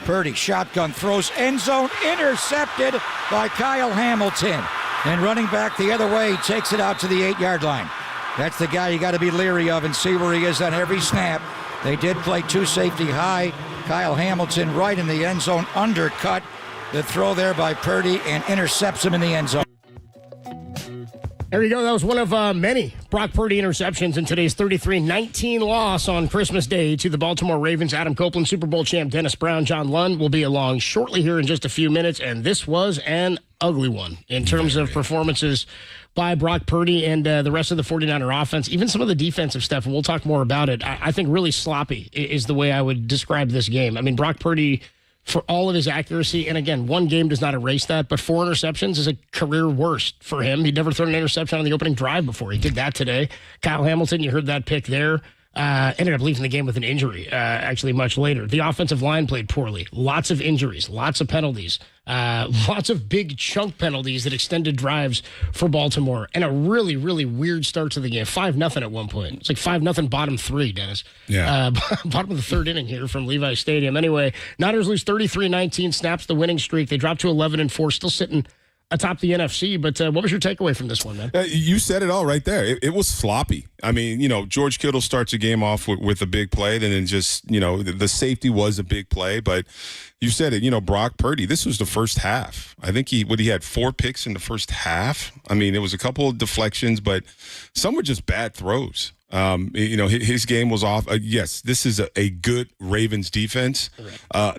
Purdy, shotgun throws, end zone, intercepted by Kyle Hamilton. And running back the other way, takes it out to the 8-yard line. That's the guy you got to be leery of and see where he is on every snap. They did play two safety high. Kyle Hamilton right in the end zone, undercut the throw there by Purdy and intercepts him in the end zone. There you go. That was one of many Brock Purdy interceptions in today's 33-19 loss on Christmas Day to the Baltimore Ravens. Adam Copeland, Super Bowl champ Dennis Brown, John Lund will be along shortly here in just a few minutes, and this was an ugly one in terms of performances by Brock Purdy and the rest of the 49er offense. Even some of the defensive stuff, and we'll talk more about it, I think really sloppy is the way I would describe this game. I mean, Brock Purdy, for all of his accuracy, and again, one game does not erase that, but 4 interceptions is a career worst for him. He'd never thrown an interception on the opening drive before. He did that today. Kyle Hamilton, you heard that pick there. Ended up leaving the game with an injury, actually much later. The offensive line played poorly. Lots of injuries, lots of penalties, lots of big chunk penalties that extended drives for Baltimore, and a really, really weird start to the game. 5-0 at one point. It's like 5-0 bottom 3, Dennis. Yeah. Bottom of the third inning here from Levi Stadium. Anyway, Niners lose 33-19, snaps the winning streak. They drop to 11-4, still sitting atop the NFC, but what was your takeaway from this one, man? You said it all right there. It was sloppy. I mean, George Kittle starts a game off with a big play, and then just, the safety was a big play, but you said it, Brock Purdy, this was the first half. I think he had 4 picks in the first half. I mean, it was a couple of deflections, but some were just bad throws. His game was off. Yes, this is a good Ravens defense.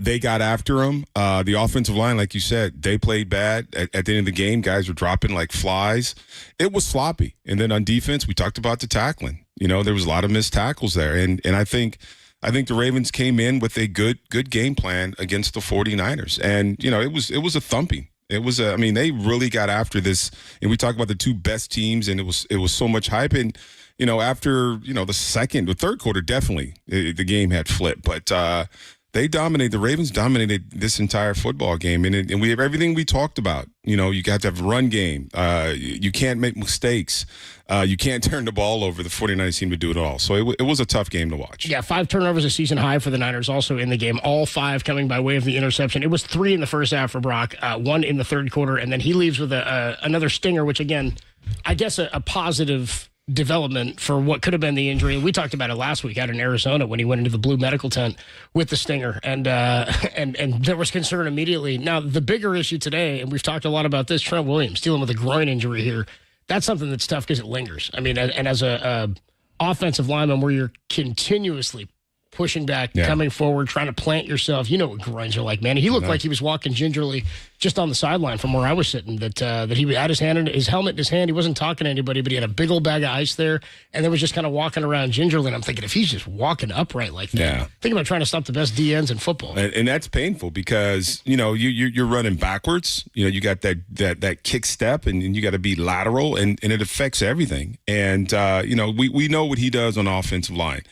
They got after him. The offensive line, like you said, they played bad. At the end of the game, guys were dropping like flies. It was sloppy. And then on defense, we talked about the tackling. There was a lot of missed tackles there. And I think the Ravens came in with a good game plan against the 49ers. And, it was a thumping. It was they really got after this. And we talk about the two best teams, and it was so much hype. And after, the third quarter, definitely the game had flipped. But the Ravens dominated this entire football game. And we have everything we talked about. You got to have a run game. You can't make mistakes. You can't turn the ball over. The 49ers seem to do it all. So it was a tough game to watch. Yeah, 5 turnovers, a season high for the Niners also in the game. All 5 coming by way of the interception. It was 3 in the first half for Brock, 1 in the third quarter. And then he leaves with another stinger, which, again, I guess a positive development for what could have been the injury. We talked about it last week out in Arizona when he went into the blue medical tent with the stinger, and there was concern immediately. Now, the bigger issue today, and we've talked a lot about this, Trent Williams dealing with a groin injury here. That's something that's tough because it lingers. I mean, and as a offensive lineman where you're continuously pushing back, coming forward, trying to plant yourself. You know what groins are like, man. He looked like he was walking gingerly just on the sideline from where I was sitting, that he had his helmet in his hand. He wasn't talking to anybody, but he had a big old bag of ice there, and then was just kind of walking around gingerly. And I'm thinking, if he's just walking upright like that, think about trying to stop the best DNs in football. And that's painful because, you're running backwards. You got that kick step, and you got to be lateral, and it affects everything. And, we know what he does on the offensive line.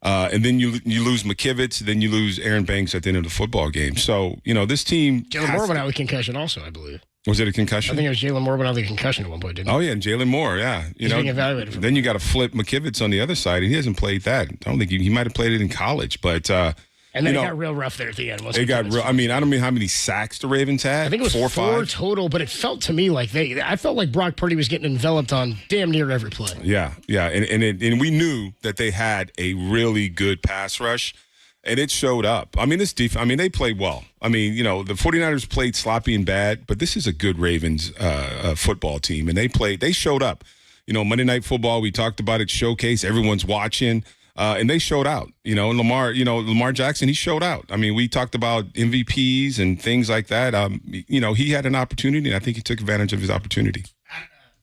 And then you lose McKivitz, then you lose Aaron Banks at the end of the football game. So, this team... Jalen Moore went out with concussion also, I believe. Was it a concussion? I think it was Jalen Moore went out with a concussion at one point, didn't he? Oh, yeah, and Jalen Moore, yeah. He's being evaluated. Then you got to flip McKivitz on the other side, and he hasn't played that. I don't think he might have played it in college, but... and then it got real rough there at the end. It got real. I mean, I don't know how many sacks the Ravens had. I think it was 4 or 4 5 total, but it felt to me like I felt like Brock Purdy was getting enveloped on damn near every play. Yeah, and we knew that they had a really good pass rush, and it showed up. I mean, this defense. I mean, they played well. I mean, the 49ers played sloppy and bad, but this is a good Ravens football team, and they showed up. Monday Night Football, we talked about it, showcase. Everyone's watching. And they showed out, and Lamar Jackson, he showed out. I mean, we talked about MVPs and things like that. He had an opportunity, and I think he took advantage of his opportunity.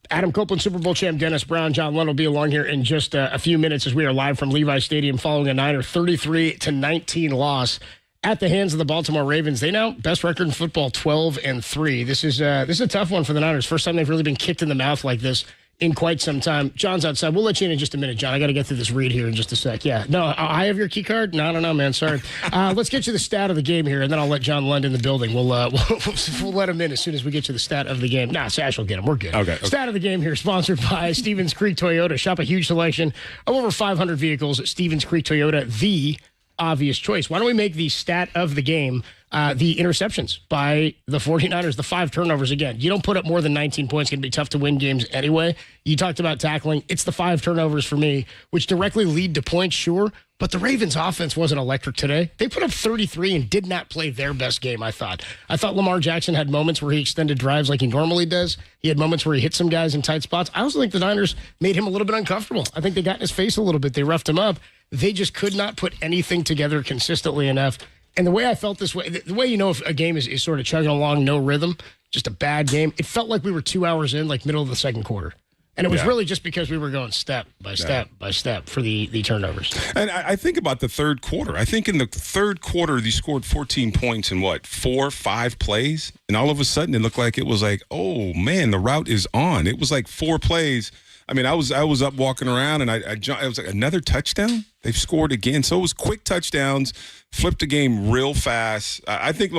Adam Copeland, Super Bowl champ Dennis Brown, John Lund will be along here in just a few minutes as we are live from Levi Stadium following a Niner 33-19 loss at the hands of the Baltimore Ravens. They now best record in football, 12-3. This is a tough one for the Niners. First time they've really been kicked in the mouth like this in quite some time. John's outside. We'll let you in just a minute, John. I got to get through this read here in just a sec. Yeah. No, I have your key card? No, man. Sorry. Let's get you the stat of the game here, and then I'll let John Lund in the building. We'll let him in as soon as we get you the stat of the game. Nah, Sash will get him. We're good. Okay. Stat of the game here, sponsored by Stevens Creek Toyota. Shop a huge selection of over 500 vehicles at Stevens Creek Toyota, the obvious choice. Why don't we make the stat of the game the interceptions by the 49ers, the 5 turnovers again. You don't put up more than 19 points. It's going to be tough to win games anyway. You talked about tackling. It's the 5 turnovers for me, which directly lead to points, sure, but the Ravens' offense wasn't electric today. They put up 33 and did not play their best game, I thought. I thought Lamar Jackson had moments where he extended drives like he normally does. He had moments where he hit some guys in tight spots. I also think the Niners made him a little bit uncomfortable. I think they got in his face a little bit. They roughed him up. They just could not put anything together consistently enough. And the way I felt this way, the way you know if a game is sort of chugging along, no rhythm, just a bad game, it felt like we were 2 hours in, like middle of the second quarter. And it was really just because we were going step by step by step for the turnovers. And I think about the third quarter. I think in the third quarter, they scored 14 points in 4 or 5 plays. And all of a sudden, it looked like it was like, oh, man, the route is on. It was like 4 plays. I mean, I was up walking around, and it was like another touchdown. They've scored again. So it was quick touchdowns, flipped the game real fast. I think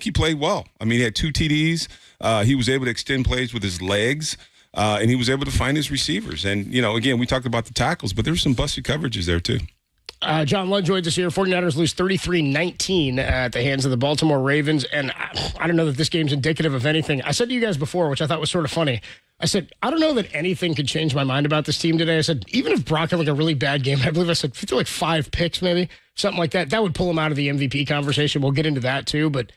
he played well. I mean, he had 2 TDs. He was able to extend plays with his legs, and he was able to find his receivers. And, again, we talked about the tackles, but there were some busted coverages there, too. John Lund joins us here. 49ers lose 33-19 at the hands of the Baltimore Ravens. And I don't know that this game's indicative of anything. I said to you guys before, which I thought was sort of funny, I said, I don't know that anything could change my mind about this team today. I said, even if Brock had like a really bad game, I believe I said, like 5 picks maybe, something like that, that would pull him out of the MVP conversation. We'll get into that too. But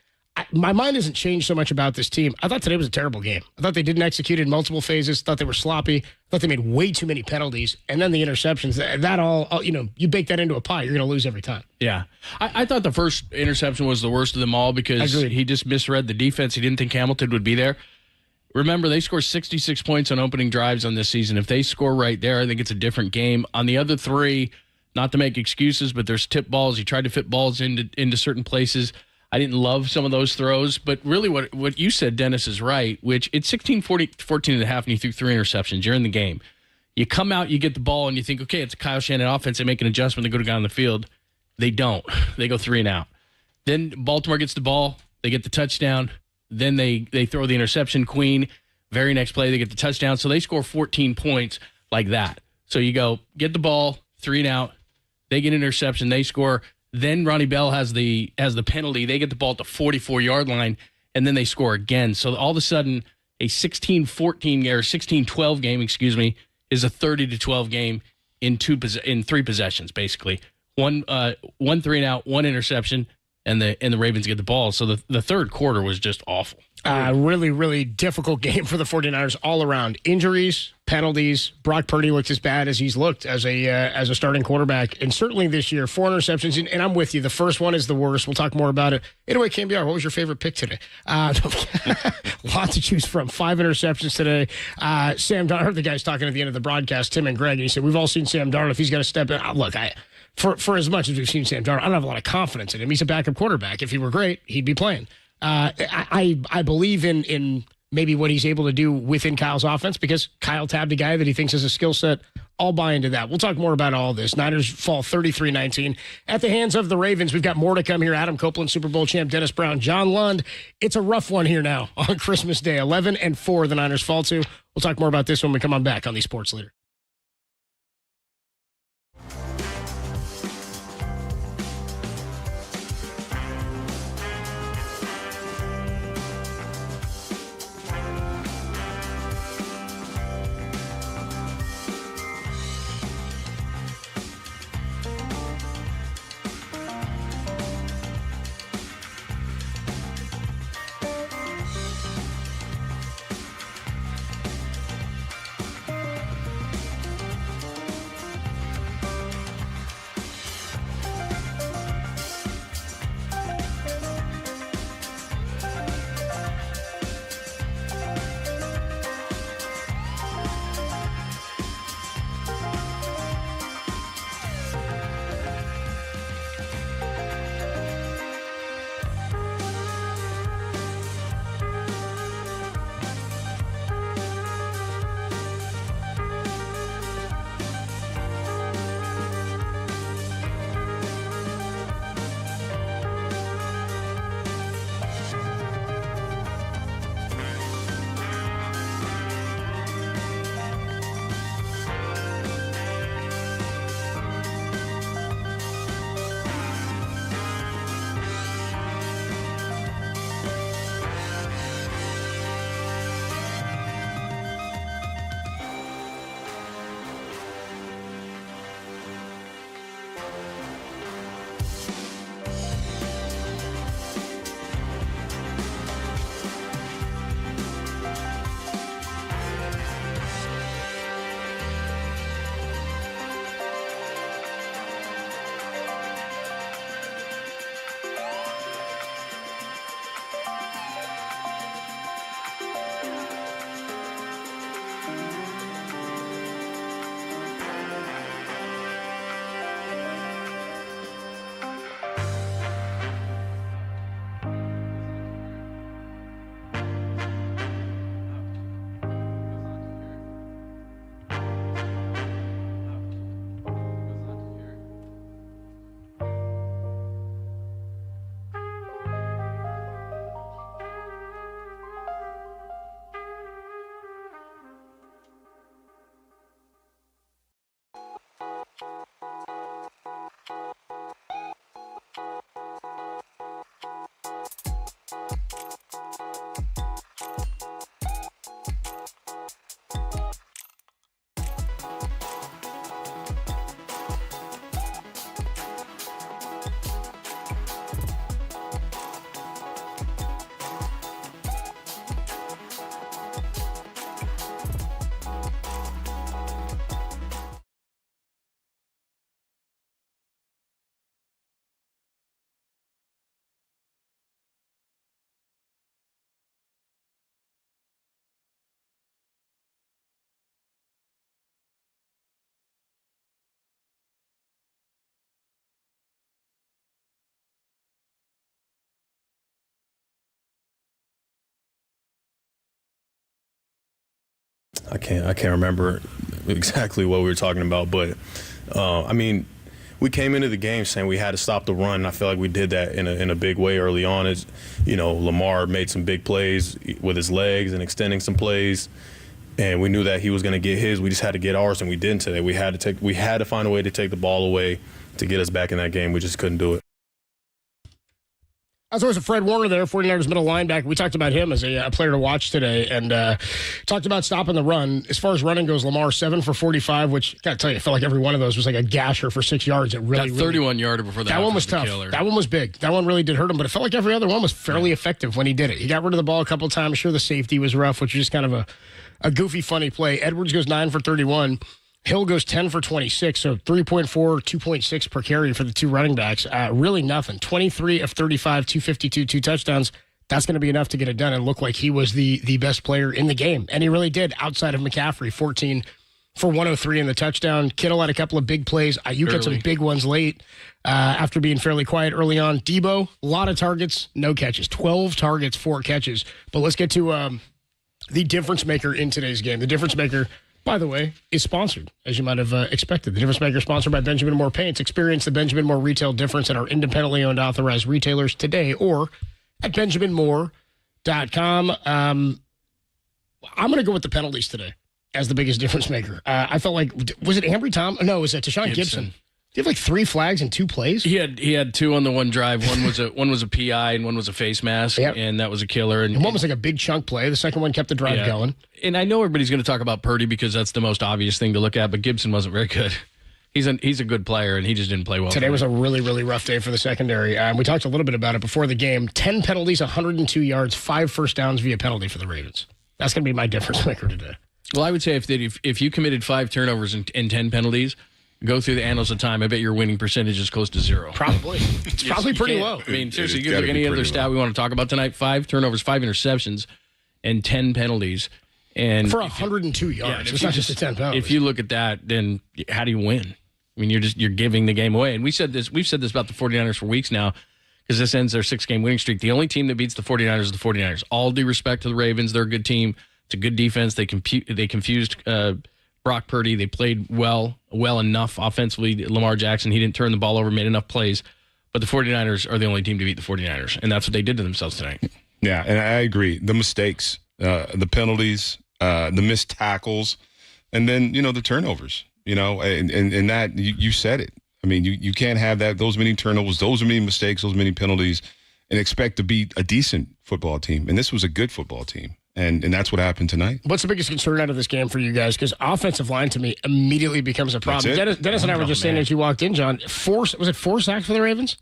my mind hasn't changed so much about this team. I thought today was a terrible game. I thought they didn't execute in multiple phases. Thought they were sloppy. Thought they made way too many penalties. And then the interceptions, that all you bake that into a pie, you're going to lose every time. Yeah. I thought the first interception was the worst of them all because he just misread the defense. He didn't think Hamilton would be there. Remember, they scored 66 points on opening drives on this season. If they score right there, I think it's a different game. On the other 3, not to make excuses, but there's tip balls. He tried to fit balls into certain places. I didn't love some of those throws, but really what you said, Dennis, is right, which it's 14 and a half, and you threw 3 interceptions. You're in the game. You come out, you get the ball, and you think, okay, it's a Kyle Shanahan offense. They make an adjustment. They go to guy on the field. They don't. They go 3 and out. Then Baltimore gets the ball. They get the touchdown. Then they throw the interception queen. Very next play, they get the touchdown. So they score 14 points like that. So you go, get the ball, 3 and out. They get an interception. They score. Then Ronnie Bell has the penalty. They get the ball at the 44-yard line, and then they score again. So all of a sudden, a 16-14 or 16-12 game, is a 30-12 game in 3 possessions, basically. One 3 and out, 1 interception, and the Ravens get the ball. So the third quarter was just awful. Really, really difficult game for the 49ers all around. Injuries, penalties. Brock Purdy looked as bad as he's looked as a starting quarterback. And certainly this year, 4 interceptions. And I'm with you. The first one is the worst. We'll talk more about it. Anyway, KNBR, what was your favorite pick today? Lots to choose from. 5 interceptions today. Sam Darnold, the guy's talking at the end of the broadcast, Tim and Greg, and he said, we've all seen Sam Darnold. If he's got to step in. Look, for as much as we've seen Sam Darnold, I don't have a lot of confidence in him. He's a backup quarterback. If he were great, he'd be playing. I believe in maybe what he's able to do within Kyle's offense because Kyle tabbed a guy that he thinks has a skill set. I'll buy into that. We'll talk more about all this. Niners fall 33-19 at the hands of the Ravens. We've got more to come here. Adam Copeland, Super Bowl champ, Dennis Brown, John Lund. It's a rough one here now on Christmas Day. 11-4 the Niners fall to. We'll talk more about this when we come on back on the Sports Leader. I can't remember exactly what we were talking about, but I mean, we came into the game saying we had to stop the run. I feel like we did that in a big way early on. As you know, Lamar made some big plays with his legs and extending some plays, and we knew that he was going to get his. We just had to get ours, and we didn't today. We had to find a way to take the ball away to get us back in that game. We just couldn't do it. As always, Fred Warner there, 49ers middle linebacker. We talked about him as a player to watch today and talked about stopping the run. As far as running goes, Lamar 7 for 45, which, got to tell you, I felt like every one of those was like a gasher for 6 yards. It really, that 31-yarder before that one was tough. Killer. That one was big. That one really did hurt him, but it felt like every other one was fairly effective when he did it. He got rid of the ball a couple of times. Sure, the safety was rough, which was just kind of a goofy, funny play. Edwards goes 9 for 31. Hill goes 10 for 26, so 3.4, 2.6 per carry for the two running backs. Really nothing. 23 of 35, 252, 2 touchdowns. That's going to be enough to get it done and look like he was the best player in the game. And he really did, outside of McCaffrey, 14 for 103 in the touchdown. Kittle had a couple of big plays. Ayuk had some big ones late after being fairly quiet early on. Debo, a lot of targets, no catches. 12 targets, 4 catches. But let's get to the difference maker in today's game. The difference maker, by the way, is sponsored, as you might have expected. The Difference Maker is sponsored by Benjamin Moore Paints. Experience the Benjamin Moore retail difference at our independently owned authorized retailers today or at benjaminmoore.com. I'm going to go with the penalties today as the biggest difference maker. I felt like, was it Ambry Tom? No, it was Tashawn Gibson. He had like 3 flags in 2 plays. He had 2 on the one drive. One was a PI and one was a face mask, and that was a killer. And one was like a big chunk play. The second one kept the drive going. And I know everybody's going to talk about Purdy because that's the most obvious thing to look at, but Gibson wasn't very good. He's a good player, and he just didn't play well. Today was a really, really rough day for the secondary. We talked a little bit about it before the game. 10 penalties, 102 yards, 5 first downs via penalty for the Ravens. That's going to be my difference maker today. Well, I would say if you committed 5 turnovers and 10 penalties, go through the annals of time, I bet your winning percentage is close to 0. Probably. It's probably pretty low. I mean, seriously, you look any other stat we want to talk about tonight, 5 turnovers, 5 interceptions, and 10 penalties. And for 102 yards. It's not just a 10 penalties. If you look at that, then how do you win? I mean, you're giving the game away. And we've said this about the 49ers for weeks now, because this ends their 6-game winning streak. The only team that beats the 49ers is the 49ers. All due respect to the Ravens. They're a good team. It's a good defense. They confused Brock Purdy. They played well enough offensively. Lamar Jackson, he didn't turn the ball over, made enough plays. But the 49ers are the only team to beat the 49ers, and that's what they did to themselves tonight. Yeah, and I agree. The mistakes, the penalties, the missed tackles, and then, the turnovers, and that, you said it. I mean, you can't have those many turnovers, those many mistakes, those many penalties, and expect to beat a decent football team. And this was a good football team. And that's what happened tonight. What's the biggest concern out of this game for you guys? Because offensive line, to me, immediately becomes a problem. Dennis and I were just saying as you walked in, John, was it 4 sacks for the Ravens?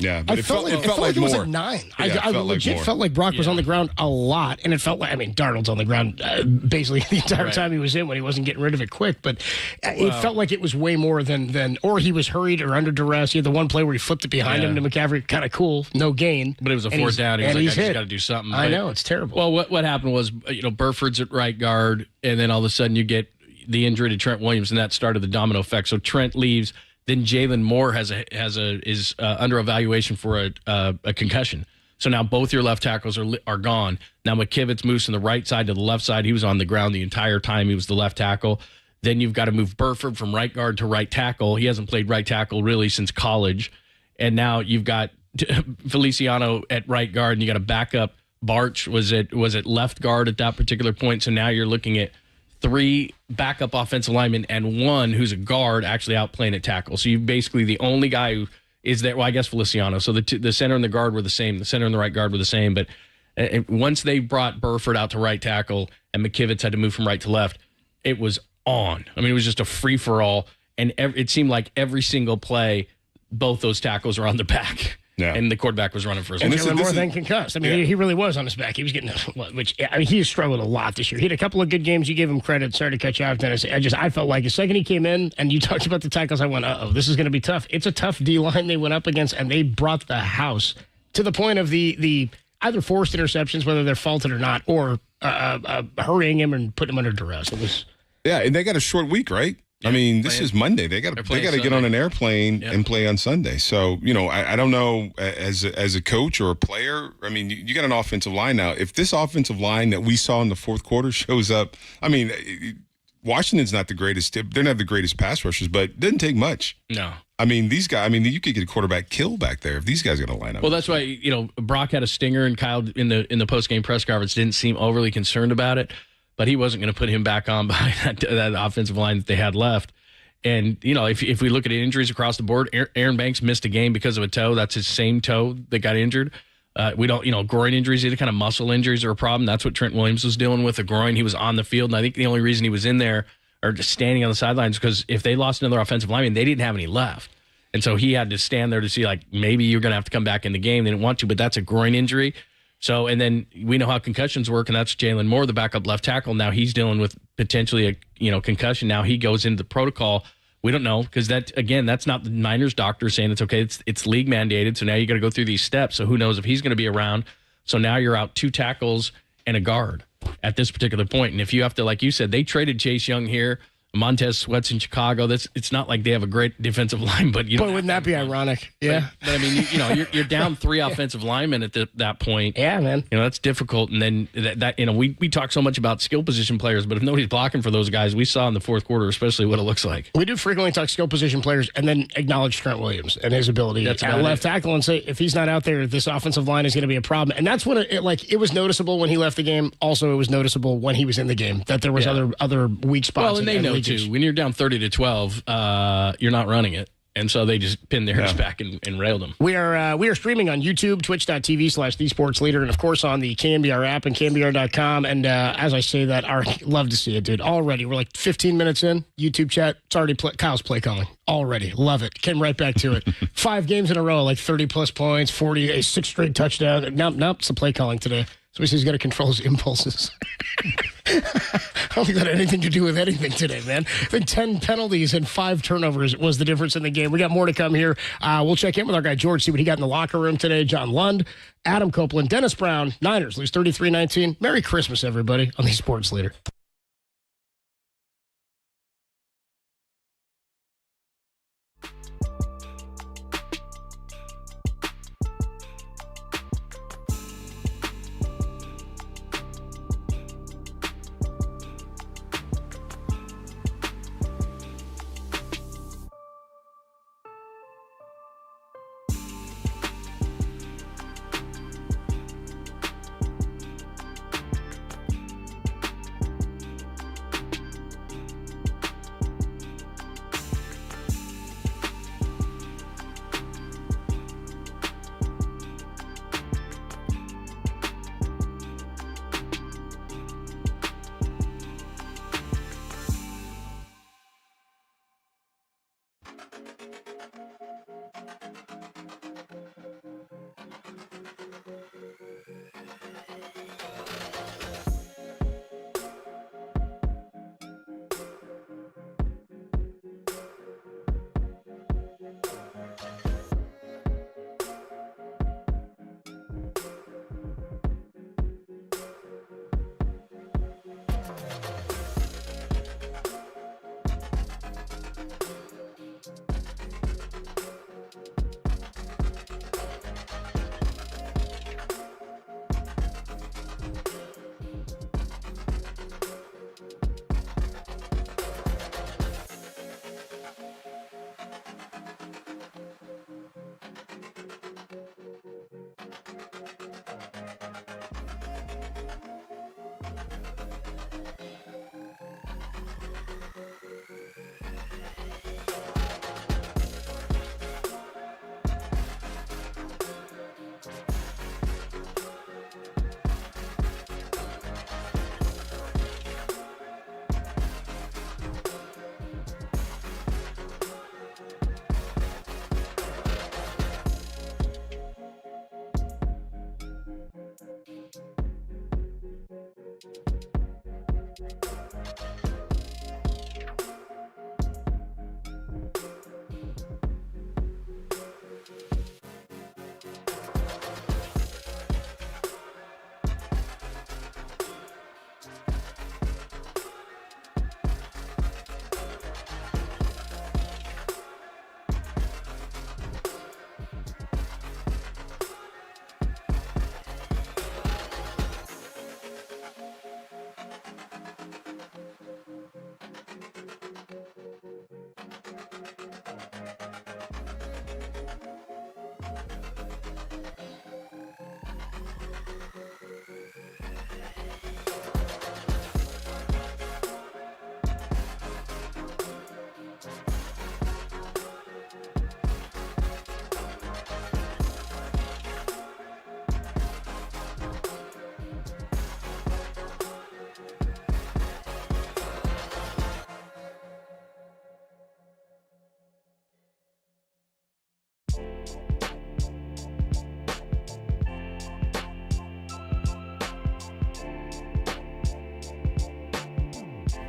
Yeah, but it felt like it more. was like 9. Yeah, I legit felt like Brock was on the ground a lot, and it felt like, Darnold's on the ground basically the entire time he was in when he wasn't getting rid of it quick, but it felt like it was way more than or he was hurried or under duress. He had the one play where he flipped it behind him to McCaffrey, kind of cool, no gain. But it was a 4th down. He was like, I just got to do something. I know, it's terrible. Well, what happened was, Burford's at right guard, and then all of a sudden you get the injury to Trent Williams, and that started the domino effect. So Trent leaves. Then Jalen Moore is under evaluation for a concussion. So now both your left tackles are gone. Now McKivitz moves from the right side to the left side. He was on the ground the entire time. He was the left tackle. Then you've got to move Burford from right guard to right tackle. He hasn't played right tackle really since college. And now you've got Feliciano at right guard, and you got a backup. Barch was at left guard at that particular point. So now you're looking at 3 backup offensive linemen and 1 who's a guard actually out playing at tackle. So you basically the only guy who is there. Well, I guess Feliciano. So the center and the guard were the same. The center and the right guard were the same. But once they brought Burford out to right tackle and McKivitz had to move from right to left, it was on. I mean, it was just a free for all. And it seemed like every single play, both those tackles were on the back. Yeah. And the quarterback was running for his life. And more than concussed. I mean, he really was on his back. He was getting, he has struggled a lot this year. He had a couple of good games. You gave him credit. Sorry to cut you off, Dennis. I felt like the second he came in and you talked about the tackles, I went, this is going to be tough. It's a tough D-line they went up against, and they brought the house to the point of the either forced interceptions, whether they're faulted or not, or hurrying him and putting him under duress. It was... Yeah, and they got a short week, right? I mean, this is Monday. They got to get on an airplane and play on Sunday. So, I don't know, as a coach or a player, I mean, you got an offensive line now. If this offensive line that we saw in the fourth quarter shows up, I mean, Washington's not the greatest. They're not the greatest pass rushers, but it doesn't take much. No. I mean, these guys, you could get a quarterback killed back there if these guys are going to line up. Well, that's why, Brock had a stinger, and Kyle in the post-game press conference didn't seem overly concerned about it. But he wasn't going to put him back on behind that offensive line that they had left. And, if we look at injuries across the board, Aaron Banks missed a game because of a toe. That's his same toe that got injured. We don't, groin injuries, either kind of muscle injuries are a problem. That's what Trent Williams was dealing with, a groin. He was on the field, and I think the only reason he was in there or just standing on the sidelines because if they lost another offensive lineman, they didn't have any left. And so he had to stand there to see, maybe you're going to have to come back in the game. They didn't want to, but that's a groin injury. So, and then we know how concussions work, and that's Jalen Moore, the backup left tackle. Now he's dealing with potentially a concussion. Now he goes into the protocol. We don't know because that's not the Niners doctor saying it's okay. It's league mandated. So now you got to go through these steps. So who knows if he's going to be around. So now you're out 2 tackles and a guard at this particular point. And if you have to, like you said, they traded Chase Young here. Montez Sweat's in Chicago. It's not like they have a great defensive line, but Boy, wouldn't that be ironic? Yeah. But I mean, you're down 3 offensive linemen at that point. Yeah, man. That's difficult. And then we talk so much about skill position players, but if nobody's blocking for those guys, we saw in the fourth quarter, especially what it looks like. We do frequently talk skill position players and then acknowledge Trent Williams and his ability at left tackle and say if he's not out there, this offensive line is going to be a problem. And that's when it was noticeable when he left the game. Also, it was noticeable when he was in the game that there was other weak spots. Well, and they know too. When you're down 30-12, you're not running it. And so they just pinned theirs back and railed them. We are streaming on YouTube, twitch.tv/thesportsleader, and of course on the KNBR app and KNBR.com. And as I say that, love to see it, dude. Already, we're 15 minutes in, YouTube chat. It's already Kyle's play calling. Already. Love it. Came right back to it. 5 games in a row, 30-plus points, 40, 6 straight touchdowns. Nope, it's the play calling today. So he says he's got to control his impulses. I don't think that had anything to do with anything today, man. I think 10 penalties and 5 turnovers was the difference in the game. We got more to come here. We'll check in with our guy George, see what he got in the locker room today. John Lund, Adam Copeland, Dennis Brown, Niners lose 33-19. Merry Christmas, everybody, on the Sports Leader.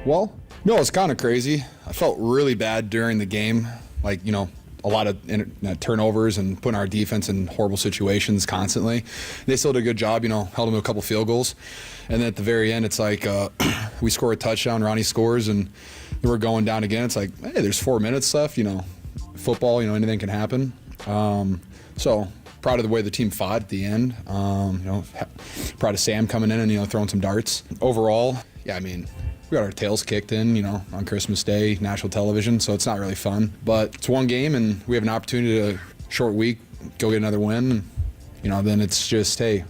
Well, no, it's kind of crazy. I felt really bad during the game. Like, you know, a lot of turnovers and putting our defense in horrible situations constantly. They still did a good job, you know, held them to a couple field goals. And then at the very end, it's like we score a touchdown, Ronnie scores, and we're going down again. It's like, hey, there's 4 minutes left, you know, football, you know, anything can happen. So proud of the way the team fought at the end. You know, proud of Sam coming in and, you know, throwing some darts. Overall, yeah, I mean, we got our tails kicked in, you know, on Christmas Day, national television, so it's not really fun. But it's one game, and we have an opportunity to, short week, go get another win. You know, then it's just, hey,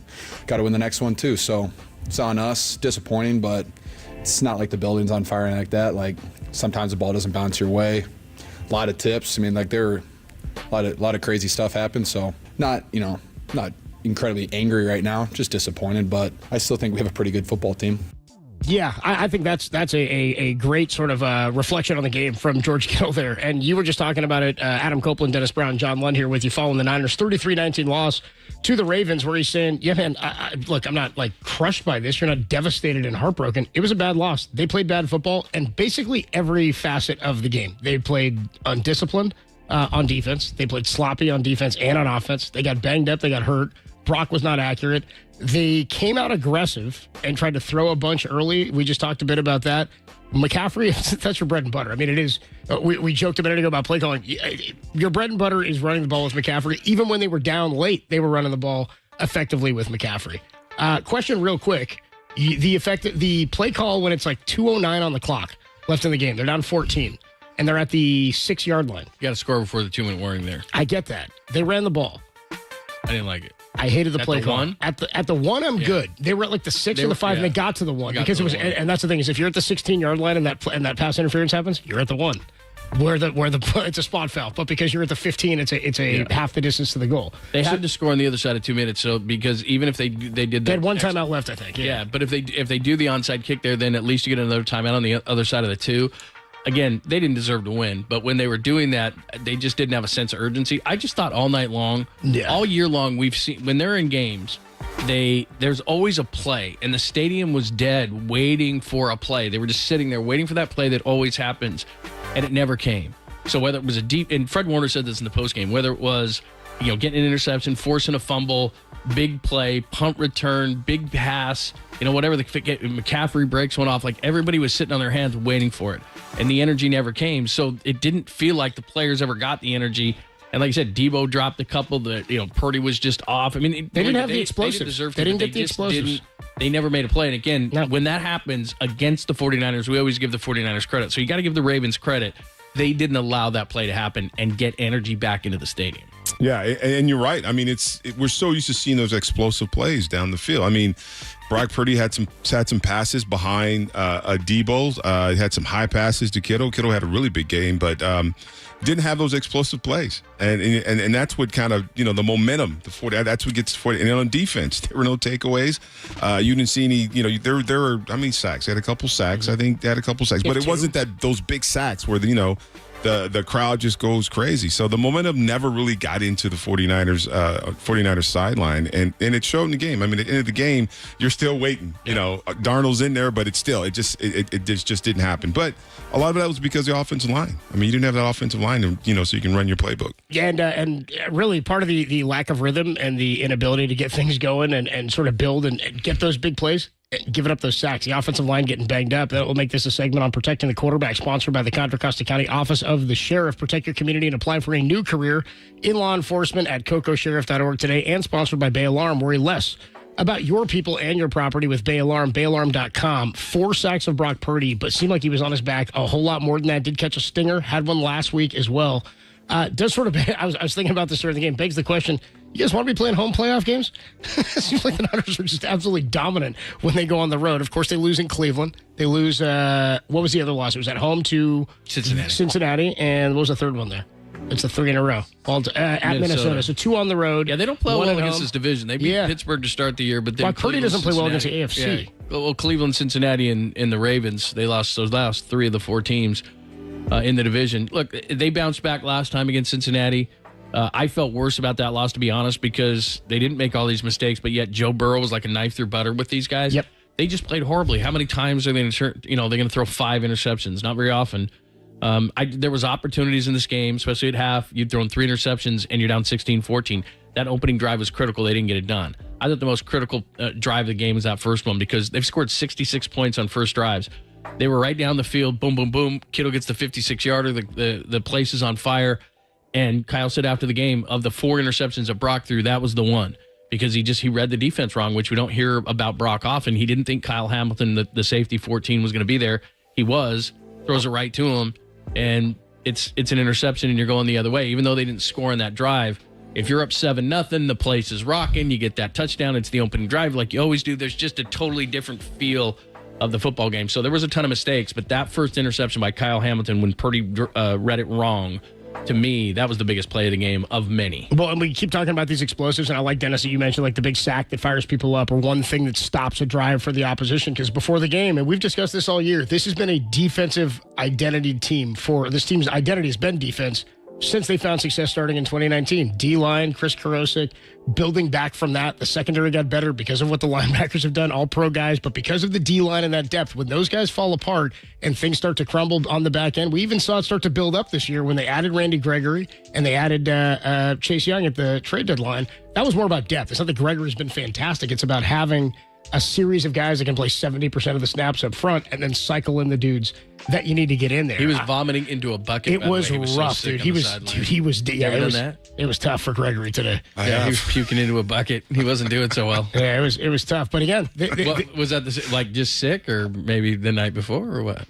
got to win the next one too. So it's on us. Disappointing, but it's not like the building's on fire and like that. Like, sometimes the ball doesn't bounce your way. A lot of tips. I mean, like, there were a lot of crazy stuff happened. So not incredibly angry right now, just disappointed. But I still think we have a pretty good football team. Yeah, I think that's a great sort of reflection on the game from George Kittle there. And you were just talking about it, Adam Copeland, Dennis Brown, John Lund here with you following the Niners' 33-19 loss to the Ravens, where he's saying, yeah, man, look, I'm not like crushed by this. You're not devastated and heartbroken. It was a bad loss. They played bad football and basically every facet of the game. They played undisciplined on defense. They played sloppy on defense and on offense. They got banged up. They got hurt. Brock was not accurate. They came out aggressive and tried to throw a bunch early. We just talked a bit about that. McCaffrey, that's your bread and butter. I mean, it is. We joked a minute ago about play calling. Your bread and butter is running the ball with McCaffrey. Even when they were down late, they were running the ball effectively with McCaffrey. Question real quick. The play call when it's like 2:09 on the clock left in the game. They're down 14, and they're at the 6-yard line. You got to score before the 2-minute warning there. I get that. They ran the ball. I didn't like it. I hated the play call. One? At the one, I'm good. They were at like the 6 or the 5, and they got to the 1 because it was. And that's the thing is, if you're at the 16-yard line and that pass interference happens, you're at the 1, where it's a spot foul. But because you're at the 15, it's a half the distance to the goal. They had to score on the other side of 2 minutes. So because even if they did that, they had one timeout left, I think. Yeah, but if they do the onside kick there, then at least you get another timeout on the other side of the 2. Again, they didn't deserve to win, but when they were doing that, they just didn't have a sense of urgency. I just thought all night long, all year long, we've seen when they're in games, there's always a play, and the stadium was dead waiting for a play. They were just sitting there waiting for that play that always happens, and it never came. So whether it was a deep, and Fred Warner said this in the postgame, whether it was getting an interception, forcing a fumble, big play, punt return, big pass, whatever McCaffrey breaks one off, like everybody was sitting on their hands waiting for it. And the energy never came. So it didn't feel like the players ever got the energy. And like I said, Debo dropped a couple. Purdy was just off. I mean, they didn't have the explosives. They didn't get the explosives. They never made a play. And again, when that happens against the 49ers, we always give the 49ers credit. So you got to give the Ravens credit. They didn't allow that play to happen and get energy back into the stadium. Yeah, and you're right. I mean, we're so used to seeing those explosive plays down the field. I mean, Brock Purdy had some passes behind Debo. Had some high passes to Kittle. Kittle had a really big game, but didn't have those explosive plays. And that's what kind of, the momentum, that's what gets 40. And on defense, there were no takeaways. You didn't see any, there were, how many sacks? They had a couple sacks. I think they had a couple sacks. But it wasn't those big sacks where, the crowd just goes crazy. So the momentum never really got into the 49ers sideline, and it showed in the game. I mean, at the end of the game, you're still waiting. Darnold's in there, but it just didn't happen. But a lot of that was because of the offensive line. I mean, you didn't have that offensive line, so you can run your playbook. Yeah, and really part of the lack of rhythm and the inability to get things going and sort of build and get those big plays, giving up those sacks, the offensive line getting banged up. That will make this a segment on protecting the quarterback, sponsored by the Contra Costa County Office of the Sheriff. Protect your community and apply for a new career in law enforcement at cocosheriff.org today, and sponsored by Bay Alarm. Worry less about your people and your property with Bay Alarm, bayalarm.com. 4 sacks of Brock Purdy, but seemed like he was on his back a whole lot more than that. Did catch a stinger, had one last week as well. Does sort of, I was thinking about this during the game, begs the question, you guys want to be playing home playoff games? It seems like the Niners are just absolutely dominant when they go on the road. Of course, they lose in Cleveland. They lose, what was the other loss? It was at home to Cincinnati. And what was the third one there? It's the 3 in a row. At Minnesota. So 2 on the road. Yeah, they don't play well against this division. They beat Pittsburgh to start the year, but then Purdy doesn't play well against the AFC. Yeah. Well, Cleveland, Cincinnati, and the Ravens, they lost those last 3 of the 4 teams in the division. Look, they bounced back last time against Cincinnati. I felt worse about that loss, to be honest, because they didn't make all these mistakes, but yet Joe Burrow was like a knife through butter with these guys. Yep. they just played horribly. How many times are they going to throw 5 interceptions? Not very often. There was opportunities in this game, especially at half. You'd thrown 3 interceptions and you're down 16-14. That opening drive was critical. They didn't get it done. I thought the most critical drive of the game was that first one because they've scored 66 points on first drives. They were right down the field. Boom, boom, boom. Kittle gets the 56-yarder. The place is on fire. And Kyle said after the game, of the 4 interceptions that Brock threw, that was the one. Because he read the defense wrong, which we don't hear about Brock often. He didn't think Kyle Hamilton, the safety 14, was going to be there. He was. Throws it right to him. And it's an interception, and you're going the other way. Even though they didn't score on that drive, if you're up 7-0, the place is rocking. You get that touchdown. It's the opening drive like you always do. There's just a totally different feel of the football game. So there was a ton of mistakes, but that first interception by Kyle Hamilton when Purdy read it wrong, to me, that was the biggest play of the game of many. Well, and we keep talking about these explosives, and I like, Dennis, that you mentioned like the big sack that fires people up or one thing that stops a drive for the opposition. Because before the game, and we've discussed this all year, this has been a defensive identity team. For this team's identity has been defense since they found success starting in 2019. D-line, Chris Karosik, building back from that. The secondary got better because of what the linebackers have done, all pro guys, but because of the D-line and that depth, when those guys fall apart and things start to crumble on the back end, we even saw it start to build up this year when they added Randy Gregory and they added Chase Young at the trade deadline. That was more about depth. It's not that Gregory's been fantastic. It's about having a series of guys that can play 70% of the snaps up front and then cycle in the dudes that you need to get in there. He was vomiting into a bucket. It was rough, dude. He was. It was tough for Gregory today. Yeah, he was puking into a bucket. He wasn't doing so well. Yeah, it was tough. But again, was that just sick or maybe the night before or what?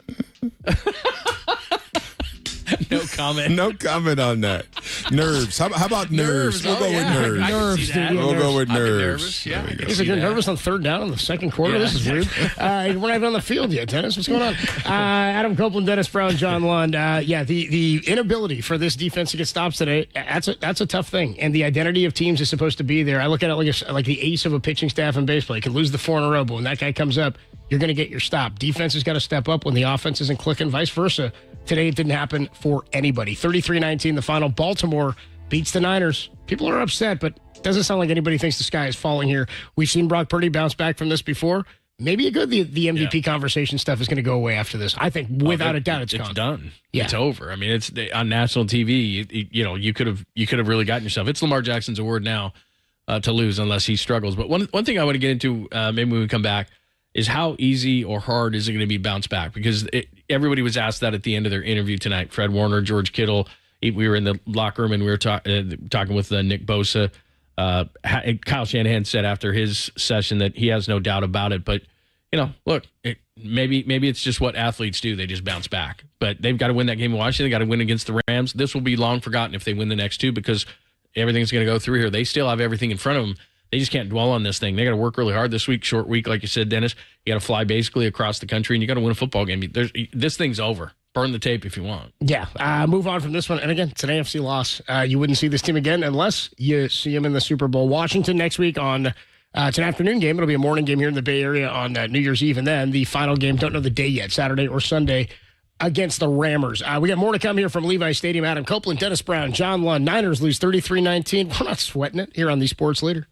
No comment. No comment on that. Nerves. How about nerves? We'll go with nerves. Nerves, dude. We'll go with nerves. Nervous. Yeah. He's like, you're nervous on third down in the second quarter? Yeah. This is weird. We're not even on the field yet, Dennis. What's going on? Adam Copeland, Dennis Brown, John Lund. The inability for this defense to get stops today, that's a tough thing. And the identity of teams is supposed to be there. I look at it like the ace of a pitching staff in baseball. You can lose the 4 in a row, but when that guy comes up, you're going to get your stop. Defense has got to step up when the offense isn't clicking, vice versa. Today, it didn't happen for anybody. 33-19, the final. Baltimore beats the Niners. People are upset, but it doesn't sound like anybody thinks the sky is falling here. We've seen Brock Purdy bounce back from this before. Maybe the MVP conversation stuff is going to go away after this. I think without a doubt it's gone. It's done. Yeah. It's over. I mean, it's on national TV. You could have really gotten yourself. It's Lamar Jackson's award now to lose unless he struggles. But one thing I want to get into, maybe when we come back, is how easy or hard is it going to be bounce back? Because everybody was asked that at the end of their interview tonight. Fred Warner, George Kittle. We were in the locker room and we were talking with Nick Bosa. Kyle Shanahan said after his session that he has no doubt about it. But, look, maybe it's just what athletes do. They just bounce back. But they've got to win that game in Washington. They've got to win against the Rams. This will be long forgotten if they win the next 2 because everything's going to go through here. They still have everything in front of them. They just can't dwell on this thing. They got to work really hard this week, short week, like you said, Dennis. You got to fly basically across the country, and you got to win a football game. This thing's over. Burn the tape if you want. Yeah, move on from this one. And again, it's an AFC loss. You wouldn't see this team again unless you see them in the Super Bowl. Washington next week on it's an afternoon game. It'll be a morning game here in the Bay Area on New Year's Eve, and then the final game, don't know the day yet, Saturday or Sunday, against the Rammers. We got more to come here from Levi Stadium. Adam Copeland, Dennis Brown, John Lund. Niners lose 33-19. We're not sweating it here on the Sports Leader.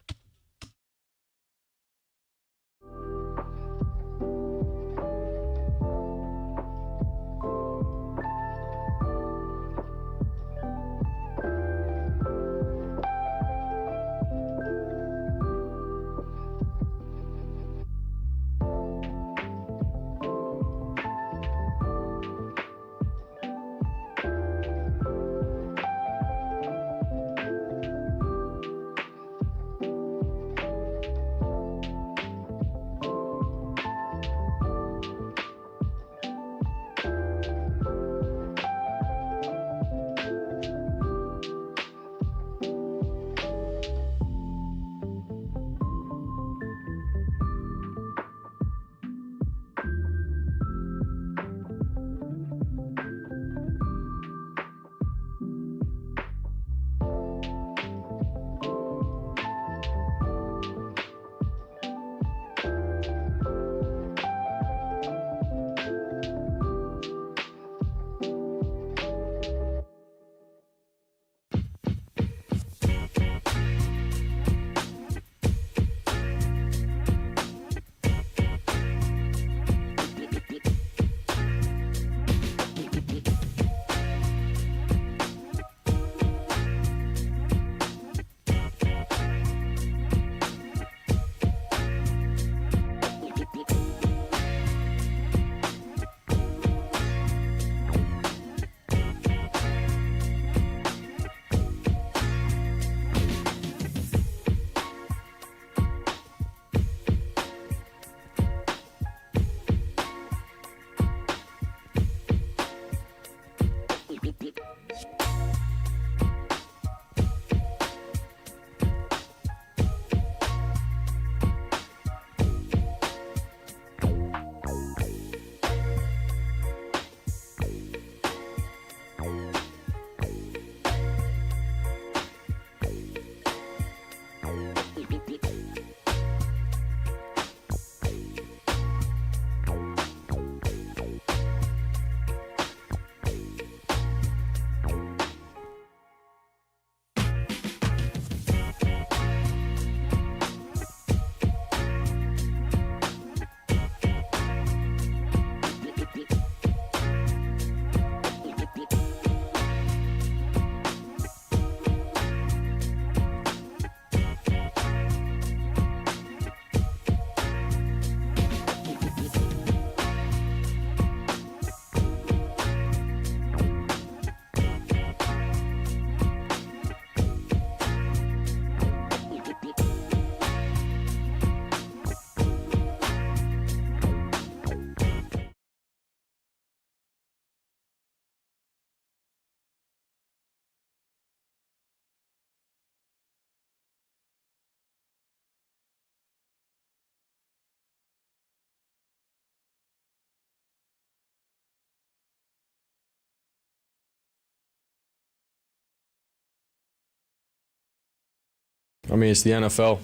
I mean, it's the NFL.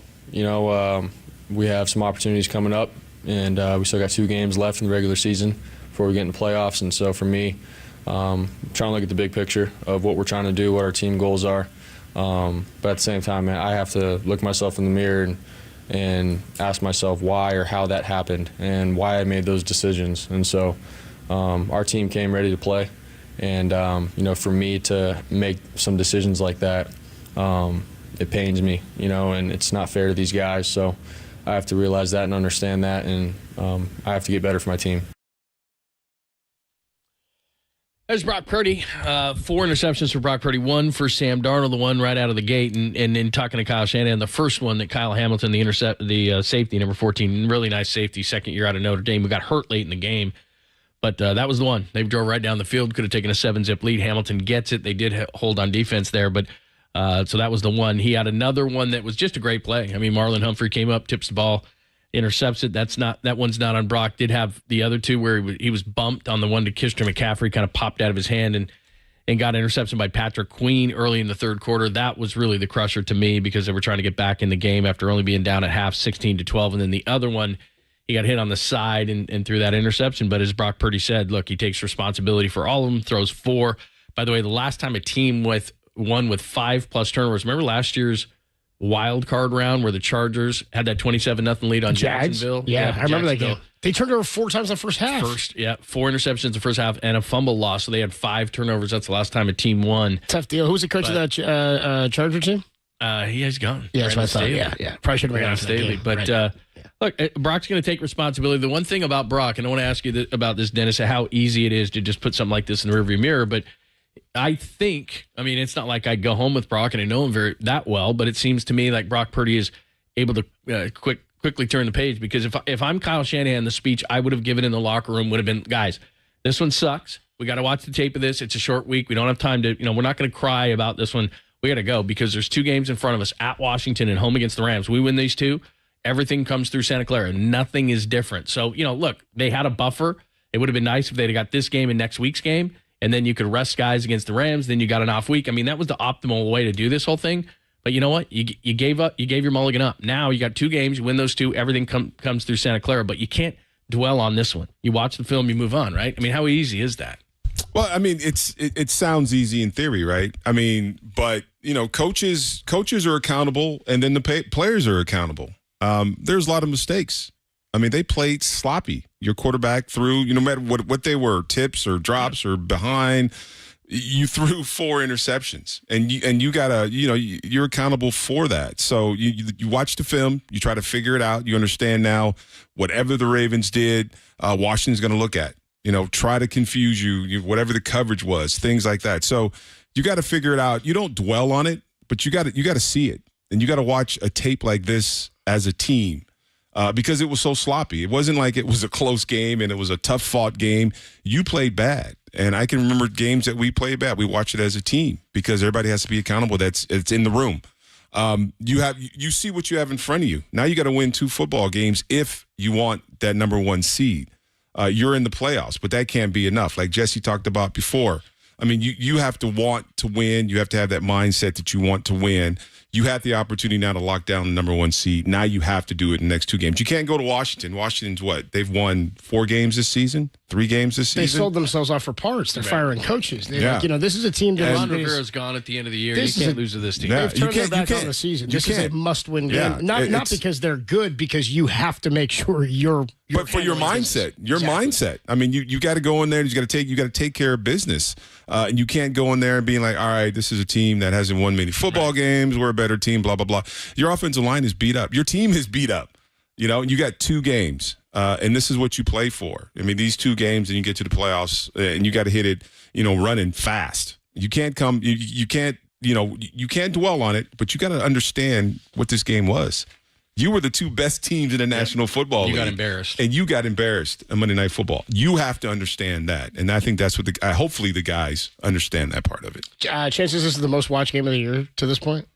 We have some opportunities coming up, and we still got 2 games left in the regular season before we get into playoffs. And so for me, trying to look at the big picture of what we're trying to do, what our team goals are. But at the same time, man, I have to look myself in the mirror and ask myself why or how that happened and why I made those decisions. And so our team came ready to play. And, for me to make some decisions like that, it pains me, and it's not fair to these guys. So I have to realize that and understand that, and I have to get better for my team. There's Brock Purdy. 4 interceptions for Brock Purdy, 1 for Sam Darnold, the one right out of the gate. And in talking to Kyle Shanahan, the first one that Kyle Hamilton, the safety, number 14, really nice safety, second year out of Notre Dame, who got hurt late in the game. But that was the one. They drove right down the field, could have taken a 7-zip lead. Hamilton gets it. They did hold on defense there, but so that was the one. He had another one that was just a great play. I mean, Marlon Humphrey came up, tips the ball, intercepts it. That one's not on Brock. Did have the other 2 where he was bumped on the one to Kishner McCaffrey, kind of popped out of his hand and got interception by Patrick Queen early in the third quarter. That was really the crusher to me because they were trying to get back in the game after only being down at half, 16-12. And then the other one, he got hit on the side and threw that interception. But as Brock Purdy said, look, he takes responsibility for all of them, throws 4. By the way, the last time a team won with 5+ turnovers, remember last year's wild card round where the Chargers had that 27-0 lead on Jags? Jacksonville? Yeah, I remember that game. They turned over 4 times in the first half. 4 interceptions in the first half and a fumble loss. So they had 5 turnovers. That's the last time a team won. Tough deal. Who's the coach of that Charger team? He's gone. Yeah, that's what I thought. Yeah. Probably should have been Staley. But look, Brock's going to take responsibility. The one thing about Brock, and I want to ask you about this, Dennis, how easy it is to just put something like this in the rearview mirror, but I think, it's not like I go home with Brock and I know him that well, but it seems to me like Brock Purdy is able to quickly turn the page, because if I'm Kyle Shanahan, the speech I would have given in the locker room would have been, guys, this one sucks. We got to watch the tape of this. It's a short week. We don't have time to, we're not going to cry about this one. We got to go because there's 2 games in front of us, at Washington and home against the Rams. We win these 2, everything comes through Santa Clara. Nothing is different. So, look, they had a buffer. It would have been nice if they'd got this game and next week's game, and then you could rest guys against the Rams. Then you got an off week. That was the optimal way to do this whole thing. But you know what? You gave up. You gave your mulligan up. Now you got 2 games. You win those 2. Everything comes through Santa Clara. But you can't dwell on this one. You watch the film. You move on, right? How easy is that? Well, it sounds easy in theory, right? But coaches are accountable, and then the players are accountable. There's a lot of mistakes. They played sloppy. Your quarterback threw, no matter what they were, tips or drops or behind, you threw 4 interceptions, and you gotta, you're accountable for that. So you watch the film, you try to figure it out. You understand now whatever the Ravens did, Washington's going to look at. Try to confuse you, whatever the coverage was, things like that. So you got to figure it out. You don't dwell on it, but you got to see it, and you got to watch a tape like this as a team. Because it was so sloppy. It wasn't like it was a close game and it was a tough-fought game. You played bad. And I can remember games that we played bad. We watched it as a team because everybody has to be accountable. It's in the room. You see what you have in front of you. Now you got to win 2 football games if you want that number 1 seed. You're in the playoffs, but that can't be enough. Like Jesse talked about before. You have to want to win. You have to have that mindset that you want to win. You had the opportunity now to lock down the number 1 seed. Now you have to do it in the next 2 games. You can't go to Washington. Washington's what? They've won 4 games this season, 3 games this season. They sold themselves off for parts. They're firing coaches. They're this is a team that Ron Rivera's gone at the end of the year. You can't lose to this team. They've turned their back on the season. This is a must-win game. Not because they're good, because you have to make sure you're. But for your mindset, mindset. You got to go in there and you got to take care of business. And you can't go in there and being like, all right, this is a team that hasn't won many football games. We're a better team, blah, blah, blah. Your offensive line is beat up. Your team is beat up. You got 2 games, and this is what you play for. These 2 games, and you get to the playoffs, and you got to hit it, running fast. You can't come, you can't dwell on it, but you got to understand what this game was. You were the 2 best teams in the National Football League. You got embarrassed. And you got embarrassed on Monday Night Football. You have to understand that. And I think that's what hopefully the guys understand that part of it. Chances this is the most watched game of the year to this point?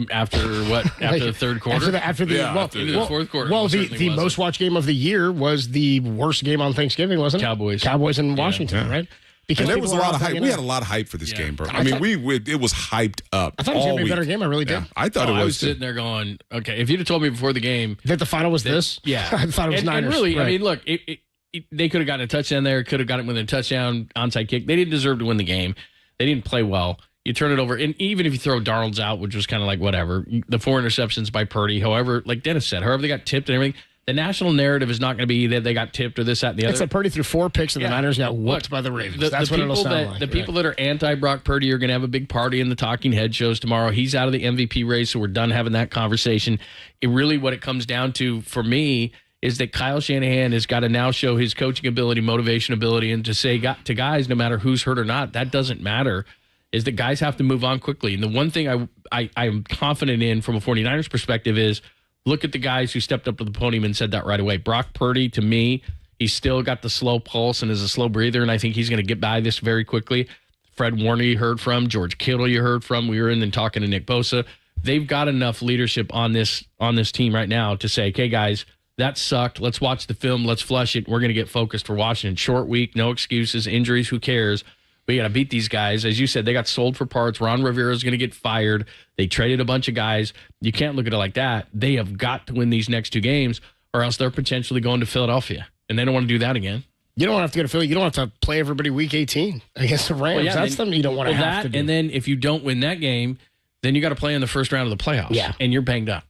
After what? After the third quarter? After the fourth quarter. Well, the most watched game of the year was the worst game on Thanksgiving, wasn't it? Cowboys in Washington, right? Because and there was a people were lot of all hype. thinking We that. had a lot of hype for this game, bro. I I mean, thought- it was hyped up. I thought it was going to be a better game. I really did. Yeah, I thought it was. I was too. sitting there going, okay, if you'd have told me before the game That the final was this? yeah. I thought it was and Niners. really, Right. I mean, look, they could have gotten a touchdown there, could have gotten it with a touchdown, onside kick. They didn't deserve to win the game. They didn't play well. You turn it over, and even if you throw Darnold's out, which was kind of like whatever, the 4 interceptions by Purdy, however, like Dennis said, however they got tipped and everything, the national narrative is not going to be that they got tipped or this, that, and the other. It's that Purdy threw 4 picks and the Niners got whooped Look, by the Ravens. That's what it'll sound like. The people that are anti-Brock Purdy are going to have a big party in the talking head shows tomorrow. He's out of the MVP race, so we're done having that conversation. What it comes down to for me is that Kyle Shanahan has got to now show his coaching ability, motivation ability, and to say to guys, no matter who's hurt or not, that doesn't matter, is that guys have to move on quickly. And the one thing I'm confident in from a 49ers perspective is look at the guys who stepped up to the podium and said that right away. Brock Purdy, to me, he's still got the slow pulse and is a slow breather, and I think he's going to get by this very quickly. Fred Warner you heard from, George Kittle you heard from. We were in and talking to Nick Bosa. They've got enough leadership on this team right now to say, okay, guys, that sucked. Let's watch the film. Let's flush it. We're going to get focused for Washington. Short week, no excuses, injuries, who cares? We got to beat these guys. As you said, they got sold for parts. Ron Rivera is going to get fired. They traded a bunch of guys. You can't look at it like that. They have got to win these next 2 games, or else they're potentially going to Philadelphia, and they don't want to do that again. You don't have to go to Philly. You don't have to play everybody week 18 against the Rams. That's something you don't want to have to do. And then if you don't win that game, then you got to play in the first round of the playoffs. Yeah. And you're banged up.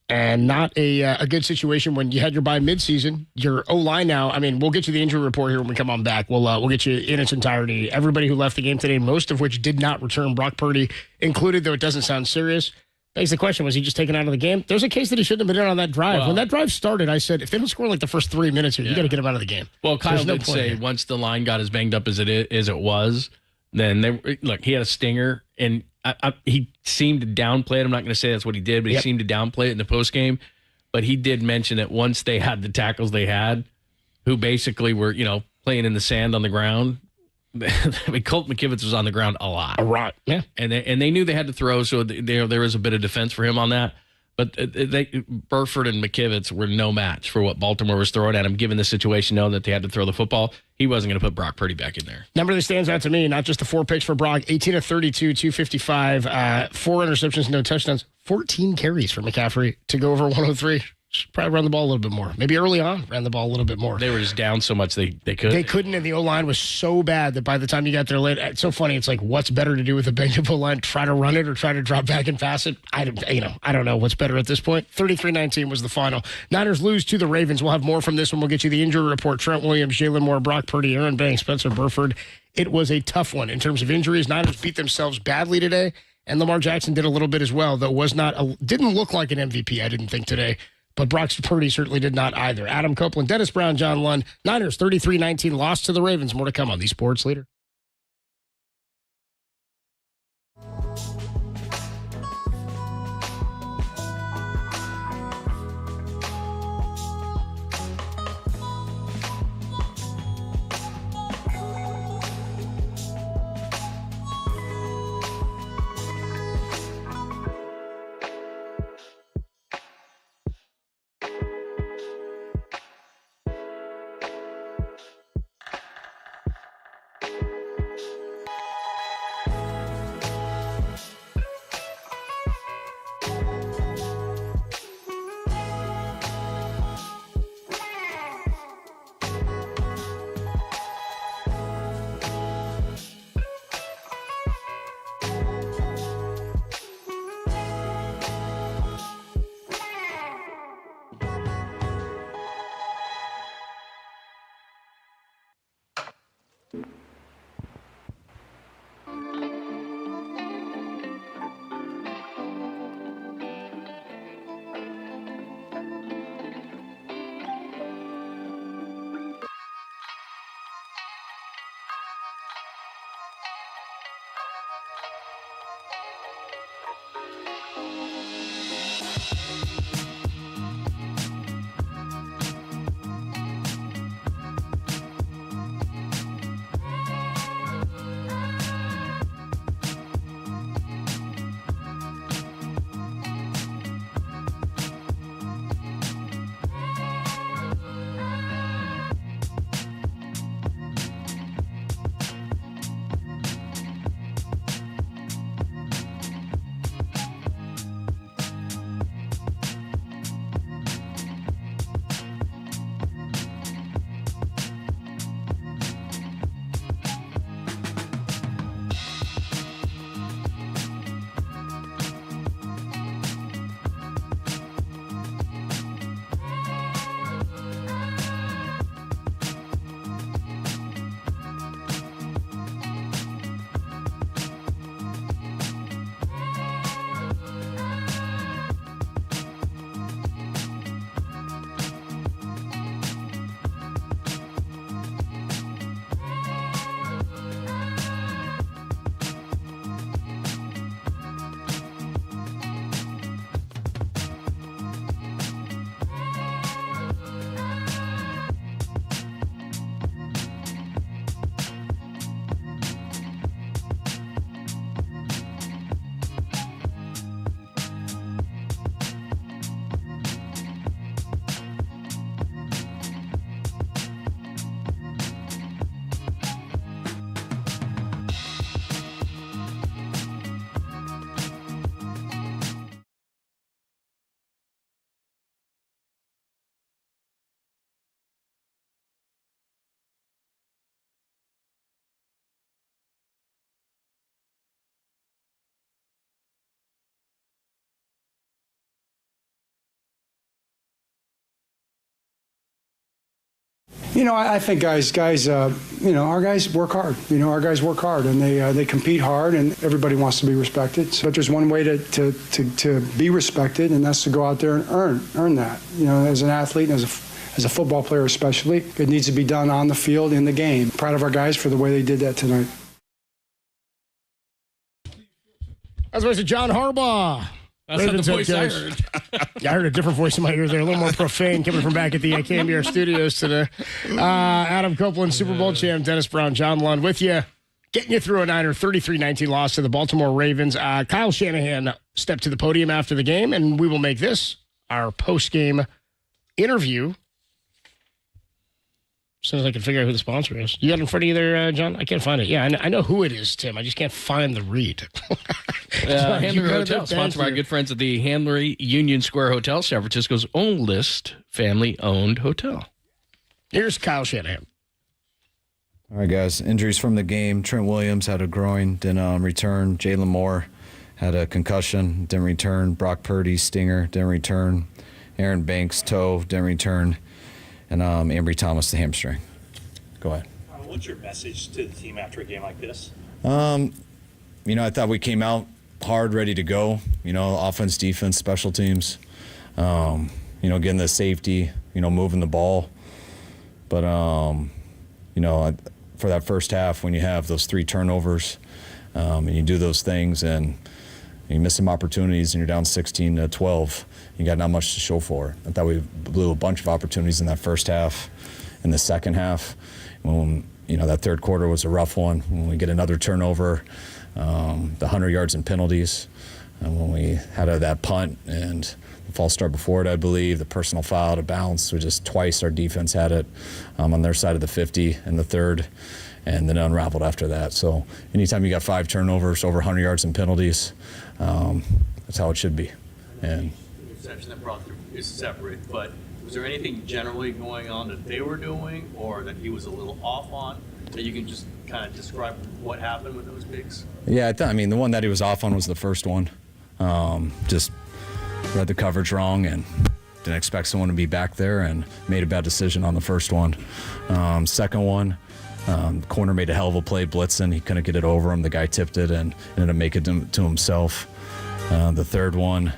And not a good situation when you had your bye midseason. Your O-line now, I mean, we'll get you the injury report here when we come on back. We'll get you in its entirety. Everybody who left the game today, most of which did not return, Brock Purdy included, though it doesn't sound serious. Begs the question, was he just taken out of the game? There's a case that he shouldn't have been in on that drive. Well, when that drive started, I said, if they don't score like the first 3 minutes here, you got to get him out of the game. Well, Kyle There's no did point say here. once the line got as banged up as it was, then he had a stinger, and he seemed to downplay it. I'm not going to say that's what he did, but he seemed to downplay it in the postgame. But he did mention that once they had the tackles they had, who basically were, playing in the sand on the ground. I mean, Colt McKivitz was on the ground a lot. Yeah. And they knew they had to throw, so there was a bit of defense for him on that. But Burford and McKivitz were no match for what Baltimore was throwing at him, given the situation, knowing that they had to throw the football. He wasn't going to put Brock Purdy back in there. Number that stands out to me, not just the 4 picks for Brock, 18 of 32, 255, 4 interceptions, no touchdowns, 14 carries for McCaffrey to go over 103. Should probably run the ball a little bit more. Maybe early on, ran the ball a little bit more. They were just down so much they couldn't. They couldn't, and the O-line was so bad that by the time you got there late, it's so funny. It's like, what's better to do with a banged-up O-line? Try to run it or try to drop back and pass it? I don't know what's better at this point. 33-19 was the final. Niners lose to the Ravens. We'll have more from this one. We'll get you the injury report. Trent Williams, Jalen Moore, Brock Purdy, Aaron Banks, Spencer Burford. It was a tough one in terms of injuries. Niners beat themselves badly today, and Lamar Jackson did a little bit as well, though didn't look like an MVP, I didn't think, today. But Brock Purdy certainly did not either. Adam Copeland, Dennis Brown, John Lund. Niners 33-19 lost to the Ravens. More to come on the Sports Leader. I think guys, our guys work hard. Our guys work hard, and they compete hard, and everybody wants to be respected. But there's one way to be respected, and that's to go out there and earn that. As an athlete and as a football player especially, it needs to be done on the field in the game. Proud of our guys for the way they did that tonight. That's Mr. John Harbaugh. That's not the voice I heard. Yeah, I heard a different voice in my ear there, a little more profane, coming from back at the KNBR studios today. Adam Copeland, Super Bowl champ, Dennis Brown, John Lund with you, getting you through a Niner 33-19 loss to the Baltimore Ravens. Kyle Shanahan stepped to the podium after the game, and we will make this our post-game interview. As soon as I can figure out who the sponsor is. You got it in front of you there, John? I can't find it. Yeah, I know who it is, Tim. I just can't find the read. Handlery Hotel, sponsored by our good friends at the Handlery Union Square Hotel, San Francisco's oldest family-owned hotel. Here's Kyle Shanahan. All right, guys. Injuries from the game. Trent Williams had a groin, didn't return. Jalen Moore had a concussion, didn't return. Brock Purdy, stinger, didn't return. Aaron Banks, toe, didn't return. And Ambry Thomas, the hamstring. Go ahead. What's your message to the team after a game like this? I thought we came out hard, ready to go. Offense, defense, special teams. Getting the safety, moving the ball. But, for that first half, when you have those 3 turnovers and you do those things and you miss some opportunities and you're down 16-12, you got not much to show for. I thought we blew a bunch of opportunities in that first half. In the second half, when that third quarter was a rough one, when we get another turnover, the 100 yards in penalties, and when we had that punt and the false start before it, I believe, the personal foul out of bounds, just twice our defense had it on their side of the 50 in the third, and then unraveled after that. So anytime you got 5 turnovers, over 100 yards in penalties, that's how it should be. And the interception that brought through is separate, but was there anything generally going on that they were doing or that he was a little off on that you can just kind of describe what happened with those picks? Yeah, the one that he was off on was the first one. Just read the coverage wrong and didn't expect someone to be back there and made a bad decision on the first one. Second one, the corner made a hell of a play blitzing. He couldn't get it over him. The guy tipped it and ended up making it to himself. The third one,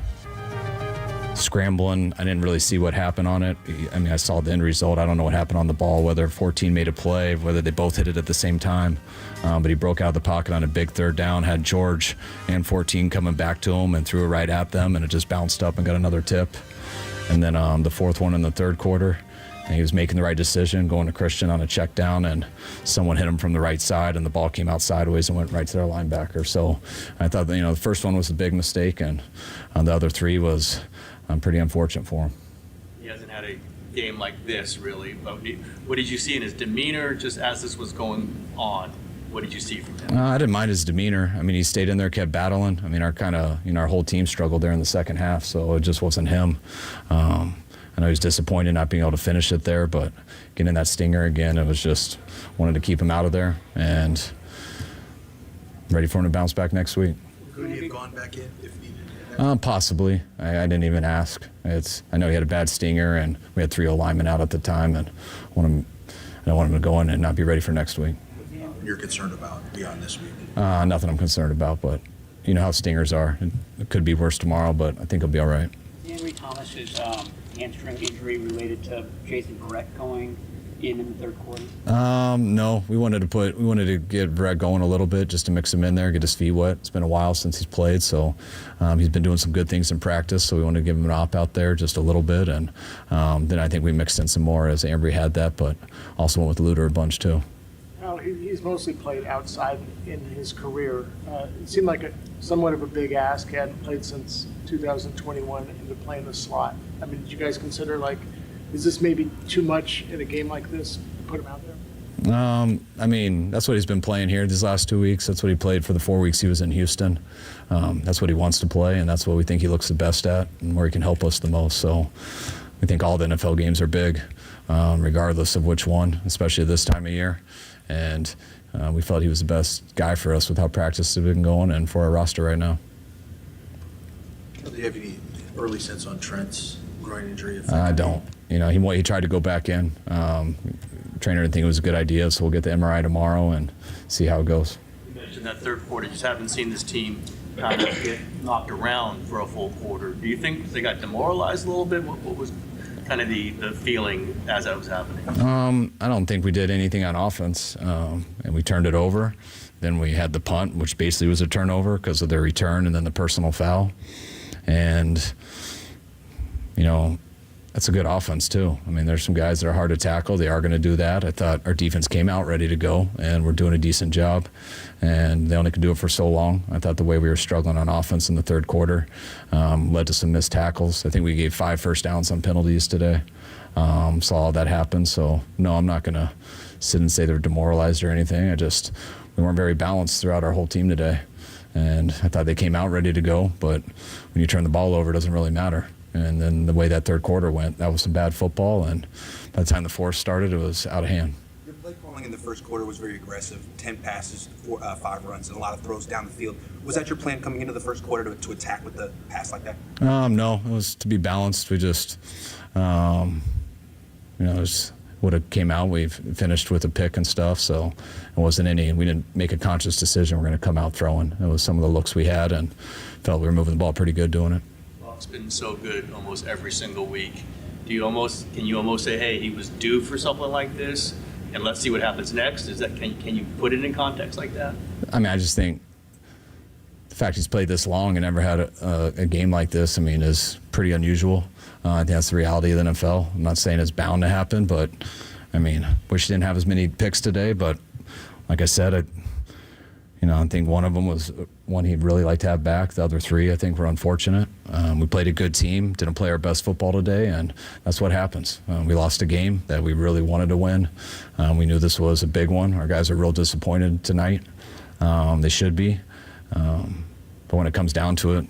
scrambling, I didn't really see what happened on it. I saw the end result. I don't know what happened on the ball, whether 14 made a play, whether they both hit it at the same time. But he broke out of the pocket on a big third down, had George and 14 coming back to him and threw it right at them, and it just bounced up and got another tip. And then the fourth one in the third quarter, and he was making the right decision, going to Christian on a check down, and someone hit him from the right side, and the ball came out sideways and went right to their linebacker. So I thought the first one was a big mistake, and the other 3 was pretty unfortunate for him. He hasn't had a game like this, really. But what did you see in his demeanor just as this was going on? What did you see from him? I didn't mind his demeanor. He stayed in there, kept battling. Our whole team struggled there in the second half, so it just wasn't him. I know he was disappointed not being able to finish it there, but getting that stinger again, it was just wanted to keep him out of there and ready for him to bounce back next week. Could he have gone back in if needed? Possibly. I didn't even ask. I know he had a bad stinger, and we had 3 linemen out at the time, and I don't want him to go in and not be ready for next week. You're concerned about beyond this week? Nothing I'm concerned about, but you know how stingers are. It could be worse tomorrow, but I think he'll be all right. Henry Thomas's hamstring injury related to Jason Verrett going in the third quarter? No, we wanted to get Verrett going a little bit just to mix him in there, get his feet wet. It's been a while since he's played, so he's been doing some good things in practice, so we wanted to give him an op out there just a little bit, and then I think we mixed in some more as Ambry had that, but also went with Luter a bunch too. Well, he's mostly played outside in his career. It seemed like somewhat of a big ask. He hadn't played since 2021 into playing the slot. Did you guys consider, is this maybe too much in a game like this to put him out there? That's what he's been playing here these last 2 weeks. That's what he played for the 4 weeks he was in Houston. That's what he wants to play, and that's what we think he looks the best at and where he can help us the most. So we think all the NFL games are big, regardless of which one, especially this time of year. And we felt he was the best guy for us with how practice has been going and for our roster right now. Do you have any early sense on Trent's groin injury? I don't. he tried to go back in. Trainer didn't think it was a good idea, so we'll get the MRI tomorrow and see how it goes. You mentioned that third quarter, you just haven't seen this team kind of get knocked around for a full quarter. Do you think they got demoralized a little bit? What was kind of the feeling as that was happening? I don't think we did anything on offense, and we turned it over. Then we had the punt, which basically was a turnover because of their return, and then the personal foul. And, that's a good offense, too. I mean, there's some guys that are hard to tackle. They are going to do that. I thought our defense came out ready to go, and we're doing a decent job. And they only can do it for so long. I thought the way we were struggling on offense in the third quarter led to some missed tackles. I think we gave 5 first downs on penalties today. Saw all that happen. So, no, I'm not going to sit and say they're demoralized or anything. We weren't very balanced throughout our whole team today. And I thought they came out ready to go, but when you turn the ball over, it doesn't really matter. And then the way that third quarter went, that was some bad football. And by the time the fourth started, it was out of hand. Your play calling in the first quarter was very aggressive. 10 passes, 5 runs, and a lot of throws down the field. Was that your plan coming into the first quarter to attack with the pass like that? No, it was to be balanced. We just, would have came out. We finished with a pick and stuff, so it wasn't we didn't make a conscious decision we're going to come out throwing. It was some of the looks we had and felt we were moving the ball pretty good doing it. It's been so good almost every single week. Can you almost say, hey, he was due for something like this, and let's see what happens next? Can you put it in context like that? I mean, I just think the fact he's played this long and never had a game like this, is pretty unusual. I think that's the reality of the NFL. I'm not saying it's bound to happen, but wish he didn't have as many picks today. But like I said, I think one of them was one he'd really like to have back. The other 3, I think, were unfortunate. We played a good team, didn't play our best football today, and that's what happens. We lost a game that we really wanted to win. We knew this was a big one. Our guys are real disappointed tonight. They should be. But when it comes down to it,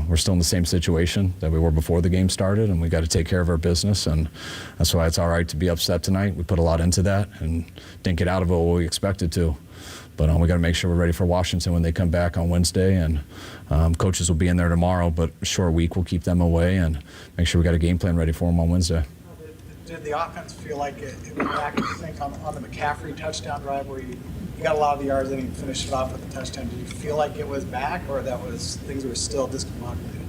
we're still in the same situation that we were before the game started, and we got to take care of our business, and that's why it's all right to be upset tonight. We put a lot into that and didn't get out of it what we expected to. But we got to make sure we're ready for Washington when they come back on Wednesday, and coaches will be in there tomorrow, but a short week will keep them away and make sure we got a game plan ready for them on Wednesday. Did the offense feel like it went back, you think, on the McCaffrey touchdown drive where you got a lot of the yards and you finished it off with a touchdown? Did you feel like it was back, or things were still discombobulated?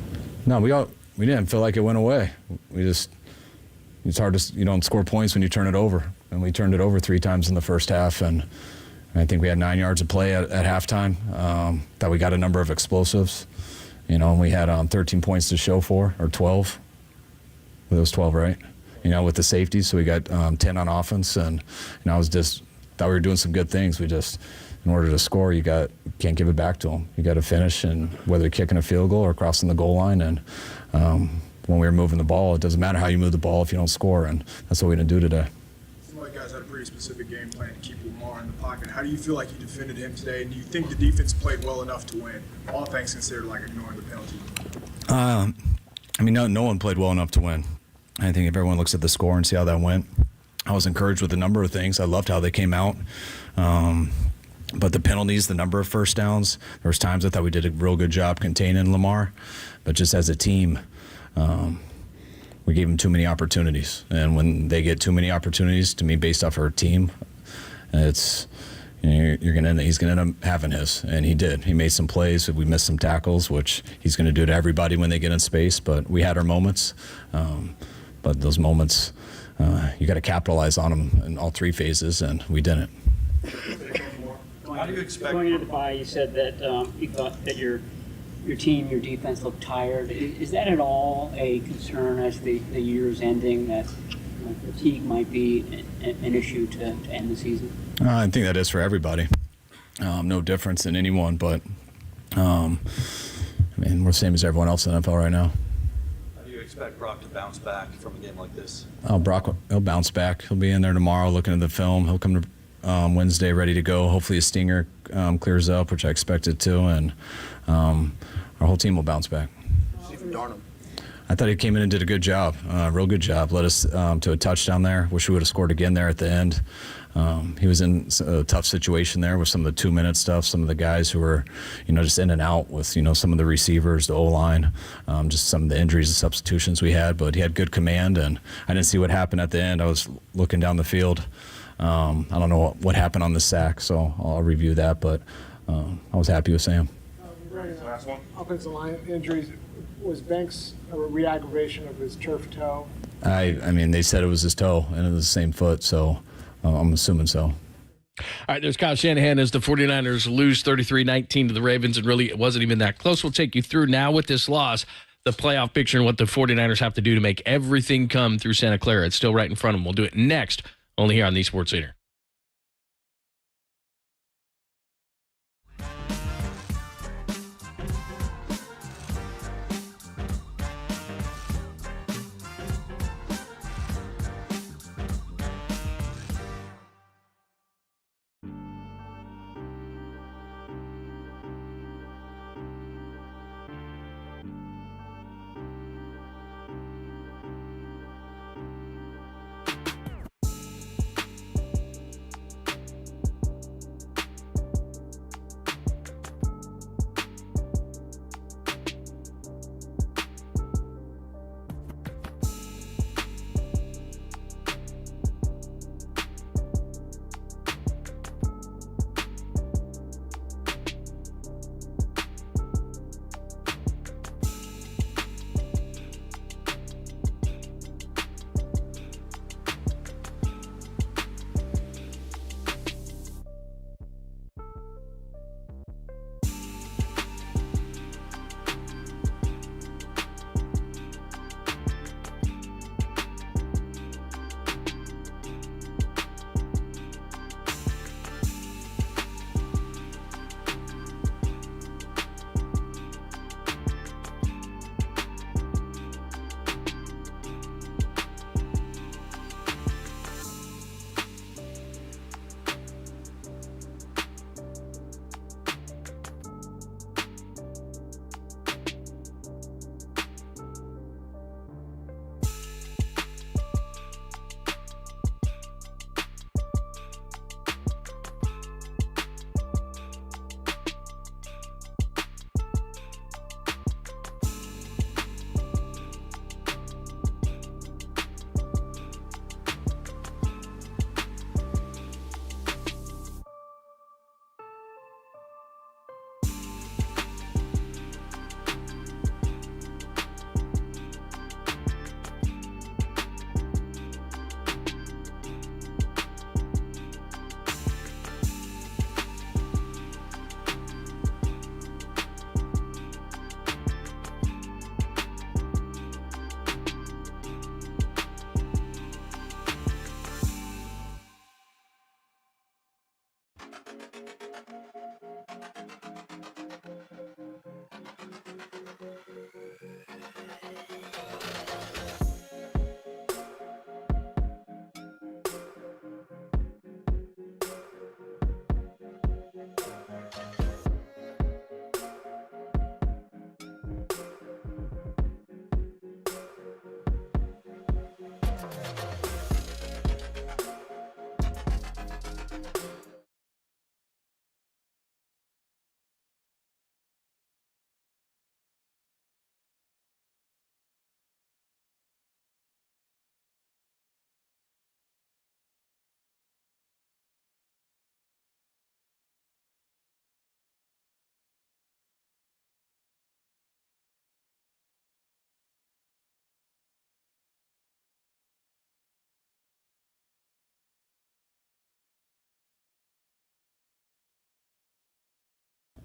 No, we didn't feel like it went away. It's hard to, you don't score points when you turn it over, and we turned it over 3 times in the first half, and I think we had 9 yards of play at halftime. That we got a number of explosives, and we had 13 points to show for, or 12. It was 12, right? With the safeties, so we got 10 on offense, and I was just thought we were doing some good things. We just, in order to score, you can't give it back to them. You got to finish, and whether kicking a field goal or crossing the goal line, and when we were moving the ball, it doesn't matter how you move the ball if you don't score, and that's what we didn't do today. Some of you guys had a pretty specific game plan to keep Lamar in the pocket. How do you feel like you defended him today? And do you think the defense played well enough to win? All things considered, like ignoring the penalty. No one played well enough to win. I think if everyone looks at the score and see how that went, I was encouraged with a number of things. I loved how they came out. But the penalties, the number of first downs, there was times I thought we did a real good job containing Lamar. But just as a team, we gave him too many opportunities. And when they get too many opportunities, to me, based off our team, he's going to end up having his. And he did. He made some plays. We missed some tackles, which he's going to do to everybody when they get in space. But we had our moments. But those moments, you got to capitalize on them in all 3 phases, and we didn't. How do you expect? Going into the bye, you said that you thought that your team, your defense looked tired. Is that at all a concern as the year is ending, that fatigue might be an issue to end the season? I think that is for everybody. No difference in anyone, but we're the same as everyone else in the NFL right now. How do you expect Brock to bounce back from a game like this? Brock, he'll bounce back. He'll be in there tomorrow looking at the film. He'll come to Wednesday ready to go. Hopefully his stinger clears up, which I expect it to, and our whole team will bounce back. See from Darnum. I thought he came in and did a good job, real good job. Led us to a touchdown there. Wish we would have scored again there at the end. He was in a tough situation there with some of the 2-minute stuff, some of the guys who were, just in and out with, some of the receivers, the O-line, just some of the injuries and substitutions we had. But he had good command, and I didn't see what happened at the end. I was looking down the field. I don't know what happened on the sack, so I'll review that. But I was happy with Sam. Last one. Offensive line injuries. Was Banks a re-aggravation of his turf toe? I mean, they said it was his toe, and it was the same foot, so I'm assuming so. All right, there's Kyle Shanahan as the 49ers lose 33-19 to the Ravens, and really it wasn't even that close. We'll take you through now with this loss, the playoff picture and what the 49ers have to do to make everything come through Santa Clara. It's still right in front of them. We'll do it next, only here on the Sports Leader.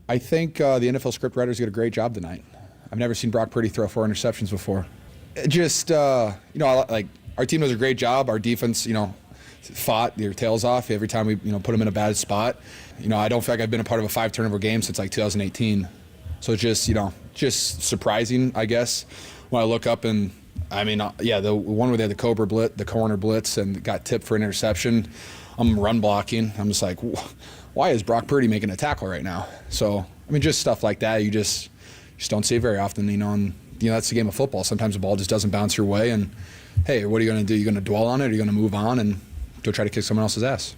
I think the NFL scriptwriters did a great job tonight. I've never seen Brock Purdy throw 4 interceptions before. Just, like our team does a great job. Our defense, fought their tails off every time we, put them in a bad spot. I don't feel like I've been a part of a 5-turnover game since like 2018. So it's just, just surprising, I guess, when I look up and, the one where they had the corner blitz and got tipped for an interception. I'm run blocking. I'm just like, why is Brock Purdy making a tackle right now? So, just stuff like that. You just don't see it very often, and that's the game of football. Sometimes the ball just doesn't bounce your way, and hey, what are you going to do? You're going to dwell on it, or are you going to move on and go try to kick someone else's ass?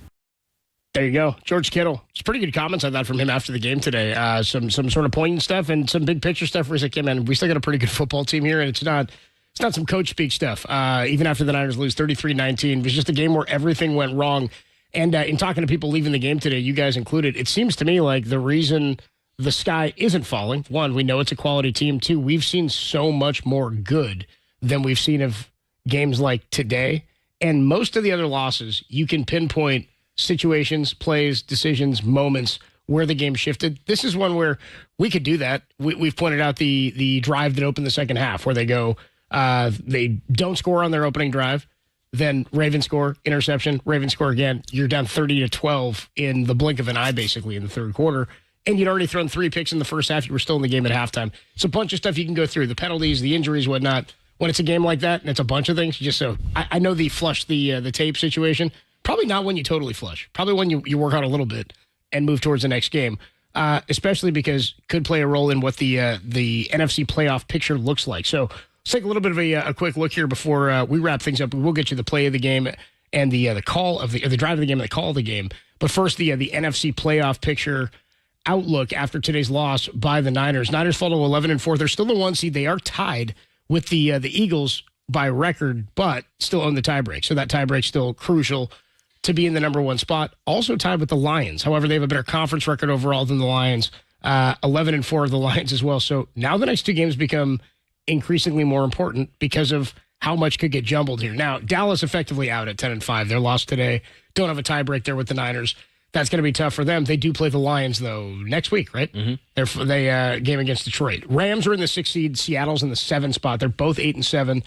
There you go. George Kittle. It's pretty good comments on that from him after the game today. Some sort of poignant stuff and some big picture stuff where he's like, yeah, man, we still got a pretty good football team here, and it's not some coach speak stuff. Even after the Niners lose 33-19, it was just a game where everything went wrong. And in talking to people leaving the game today, you guys included, it seems to me like the reason the sky isn't falling, one, we know it's a quality team. Two, we've seen so much more good than we've seen of games like today. And most of the other losses, you can pinpoint situations, plays, decisions, moments where the game shifted. This is one where we could do that. We've pointed out the drive that opened the second half where they go, they don't score on their opening drive. Then Ravens score, interception, Ravens score again. You're down 30-12 in the blink of an eye, basically, in the third quarter. And you'd already thrown 3 picks in the first half. You were still in the game at halftime. It's a bunch of stuff you can go through. The penalties, the injuries, whatnot. When it's a game like that, and it's a bunch of things, I know the flush the tape situation. Probably not when you totally flush. Probably when you work out a little bit and move towards the next game. Especially because could play a role in what the NFC playoff picture looks like. So let's take a little bit of a quick look here before we wrap things up. We will get you the play of the game and the call of the drive of the game and the call of the game. But first, the NFC playoff picture outlook after today's loss by the Niners. Niners fall to 11-4. They're still the 1 seed. They are tied with the Eagles by record, but still own the tiebreak. So that tiebreak still crucial to be in the number 1 spot. Also tied with the Lions. However, they have a better conference record overall than the Lions. 11-4 of the Lions as well. So now the next 2 games become increasingly more important because of how much could get jumbled here. Now, Dallas effectively out at 10-5. They're lost today. Don't have a tiebreak there with the Niners. That's going to be tough for them. They do play the Lions, though, next week, right? Mm-hmm. They game against Detroit. Rams are in the 6 seed. Seattle's in the 7 spot. They're both 8-7.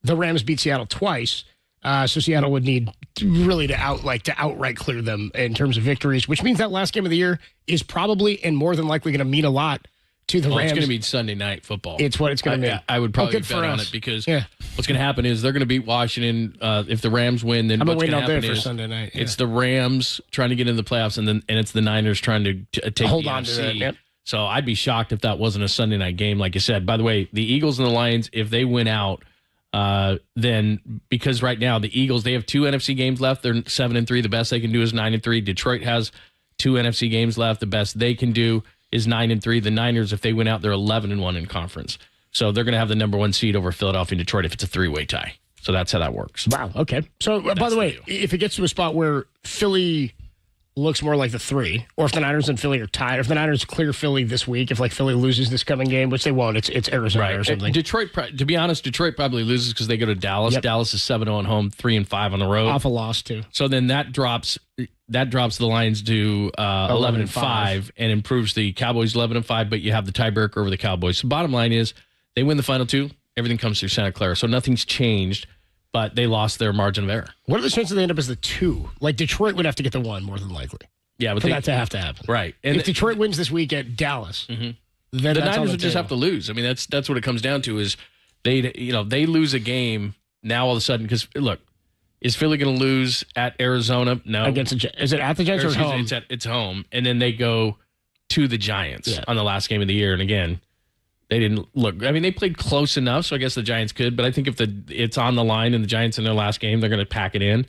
The Rams beat Seattle twice. So Seattle would need really to outright clear them in terms of victories, which means that last game of the year is probably and more than likely going to mean a lot to the Rams. It's going to be Sunday night football. It's what it's going to mean. I would probably bet on it because what's going to happen is they're going to beat Washington. If the Rams win, then what's going to happen is Sunday night. It's the Rams trying to get into the playoffs, and it's the Niners trying to take hold the on NFC. to that. Yep. So I'd be shocked if that wasn't a Sunday night game, like you said. By the way, the Eagles and the Lions, if they win out, then because right now the Eagles, they have 2 NFC games left. They're 7-3. The best they can do is 9-3. Detroit has 2 NFC games left. The best they can do is 9-3. The Niners, if they win out, they're 11-1 in conference. So they're going to have the number 1 seed over Philadelphia and Detroit if it's a 3-way tie. So that's how that works. Wow. Okay. So by the way, if it gets to a spot where Philly looks more like the 3, or if the Niners and Philly are tied, if the Niners clear Philly this week, if Philly loses this coming game, which they won't, it's Arizona or something. Detroit, to be honest, Detroit probably loses because they go to Dallas. Yep. Dallas is 7-0 at home, 3-5 on the road. Off a loss too. So then that drops the Lions to 11-5 and improves the Cowboys 11-5, but you have the tiebreaker over the Cowboys. So bottom line is they win the final 2, everything comes through Santa Clara. So nothing's changed, but they lost their margin of error. What are the chances they end up as the 2? Like Detroit would have to get the 1 more than likely. Yeah, but for that to have to happen. Right. And if Detroit wins this week at Dallas, then the Niners would just have to lose. I mean, that's what it comes down to is they lose a game now all of a sudden because look, is Philly going to lose at Arizona? No. Is it at the Giants or home? It's home, and then they go to the Giants on the last game of the year, and again, they didn't look. I mean, they played close enough, so I guess the Giants could. But I think if it's on the line and the Giants in their last game, they're going to pack it in.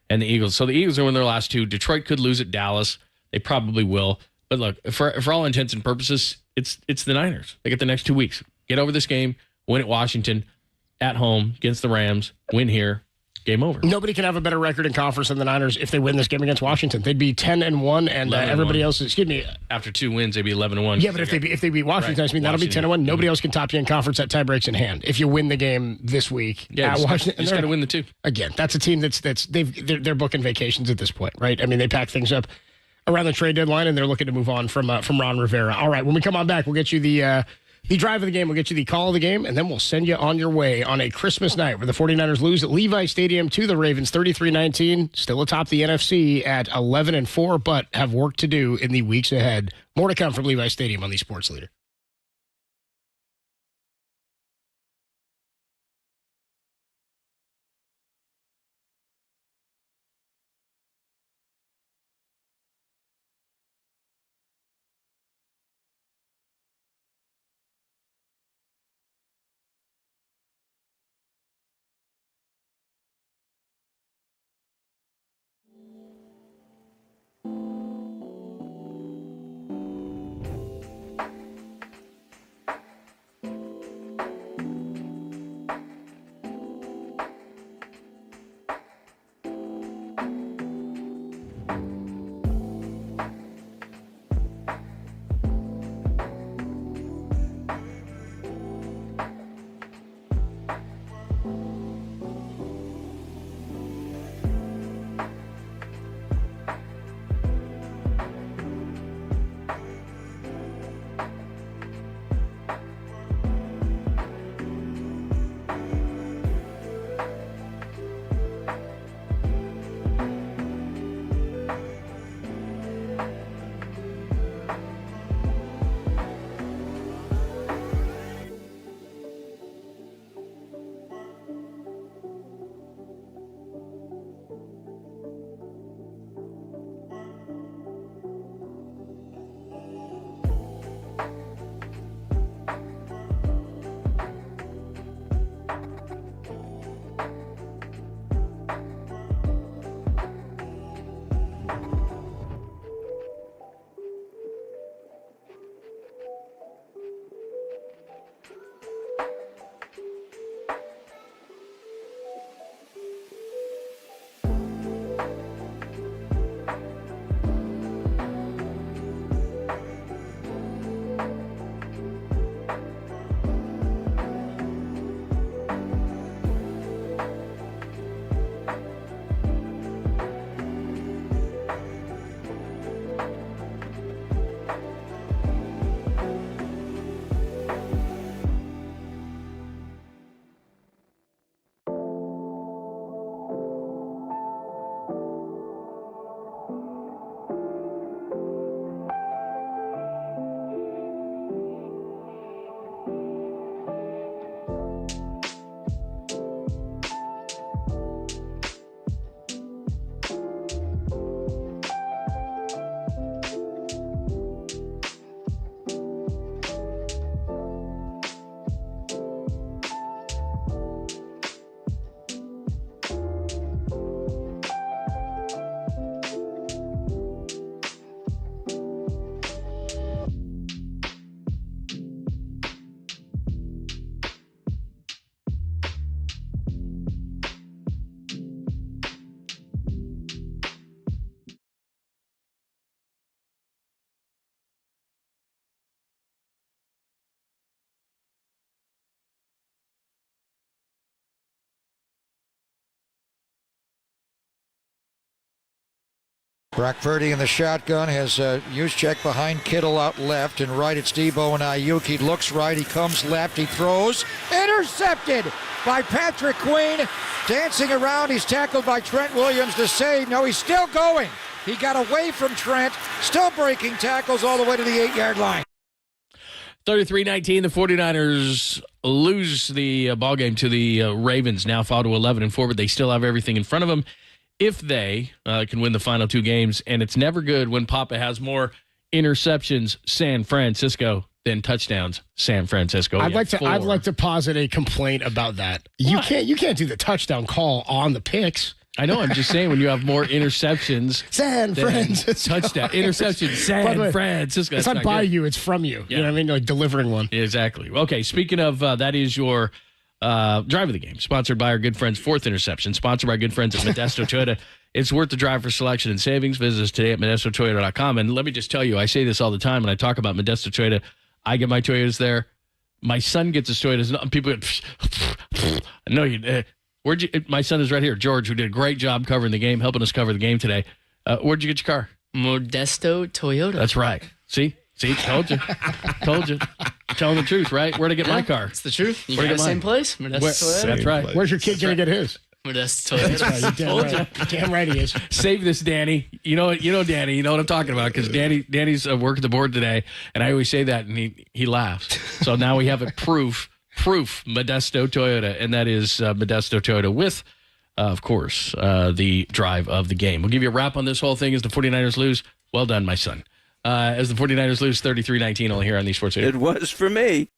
And the Eagles. So the Eagles are in their last 2. Detroit could lose at Dallas. They probably will. But look, for all intents and purposes, it's the Niners. They get the next 2 weeks. Get over this game, win at Washington, at home against the Rams, win here, game over. Nobody can have a better record in conference than the Niners if they win this game against Washington. They'd be 10-1, and everybody else. After 2 wins, they'd be 11-1. Yeah, but if they beat Washington, I mean that'll be 10-1. Nobody else can top you in conference at tiebreaks in hand. If you win the game this week at Washington, you just got to win the 2. Again, that's a team they're booking vacations at this point, right? I mean, they pack things up around the trade deadline, and they're looking to move on from Ron Rivera. All right, when we come on back, we'll get you the drive of the game, we'll get you the call of the game, and then we'll send you on your way on a Christmas night where the 49ers lose at Levi Stadium to the Ravens 33-19, still atop the NFC at 11-4, but have work to do in the weeks ahead. More to come from Levi Stadium on the Sports Leader. Brock Purdy in the shotgun has Juszczyk behind Kittle out left, and right it's Debo and Ayuk. He looks right, he comes left, he throws. Intercepted by Patrick Queen. Dancing around, he's tackled by Trent Williams to save. No, he's still going. He got away from Trent, still breaking tackles all the way to the 8-yard line. 33-19, the 49ers lose the ball game to the Ravens, now fall to 11-4, but they still have everything in front of them if they can win the final two games. And it's never good when Papa has more interceptions, San Francisco, than touchdowns, San Francisco. I'd like to posit a complaint about that. You can't do the touchdown call on the picks. I know. I'm just saying when you have more interceptions, San Francisco touchdown interceptions, San Francisco. It's not by you; it's from you. Yeah. You know what I mean? Like delivering one. Exactly. Okay. Speaking of that, is your drive of the game, sponsored by our good friends. Fourth interception, sponsored by our good friends at Modesto Toyota. It's worth the drive for selection and savings. Visit us today at ModestoToyota.com. And let me just tell you, I say this all the time when I talk about Modesto Toyota. I get my Toyotas there. My son gets his Toyotas. People go, no, you. Where'd you? My son is right here, George, who did a great job covering the game, helping us cover the game today. Where'd you get your car? Modesto Toyota. That's right. See, told you, telling the truth, right? Where'd I get my car? It's the truth. You Where'd I got get the same mine? place. Modesto Toyota. That's right. Where's your kid gonna get his? Modesto Toyota. That's right. Damn right he is. Save this, Danny. You know Danny. You know what I'm talking about because Danny's working the board today, and I always say that, and he laughs. So now we have it proof Modesto Toyota, and that is Modesto Toyota with, of course, the drive of the game. We'll give you a wrap on this whole thing as the 49ers lose. Well done, my son. As the 49ers lose 33-19 only here on the Sports Radio. It was for me.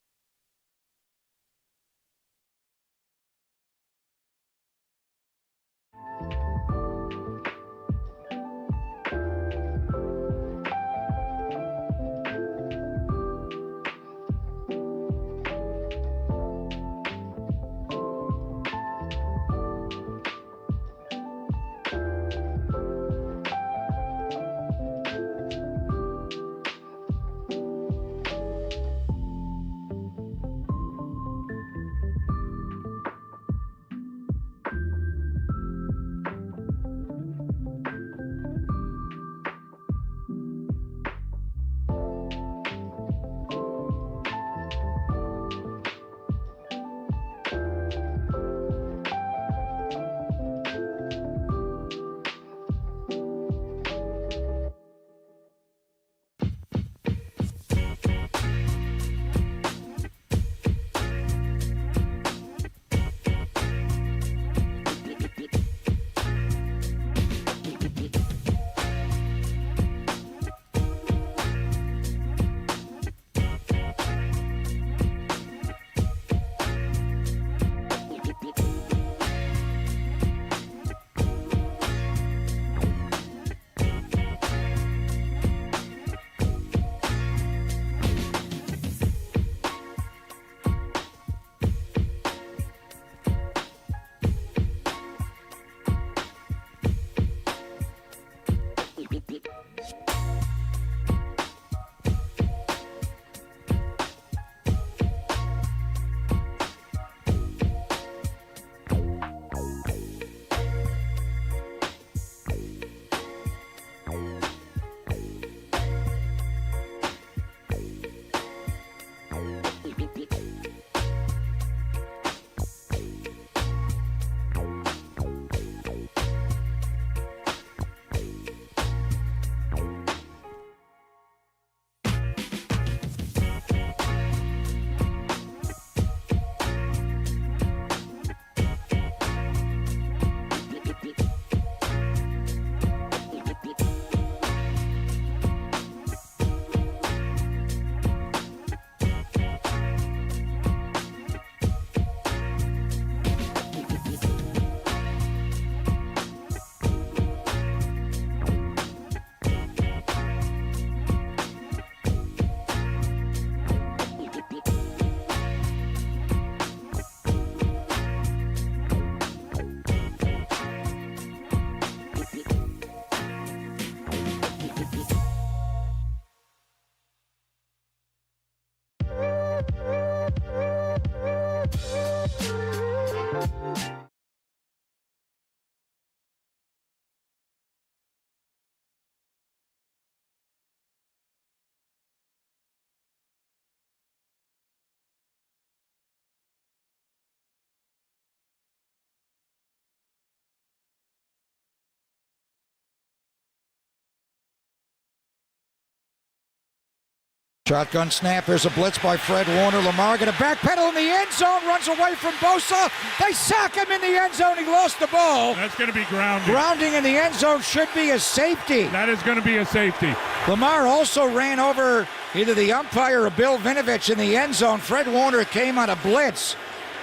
Shotgun snap. There's a blitz by Fred Warner. Lamar going to backpedal in the end zone. Runs away from Bosa. They sack him in the end zone. He lost the ball. That's going to be grounding. Grounding in the end zone should be a safety. That is going to be a safety. Lamar also ran over either the umpire or Bill Vinovich in the end zone. Fred Warner came on a blitz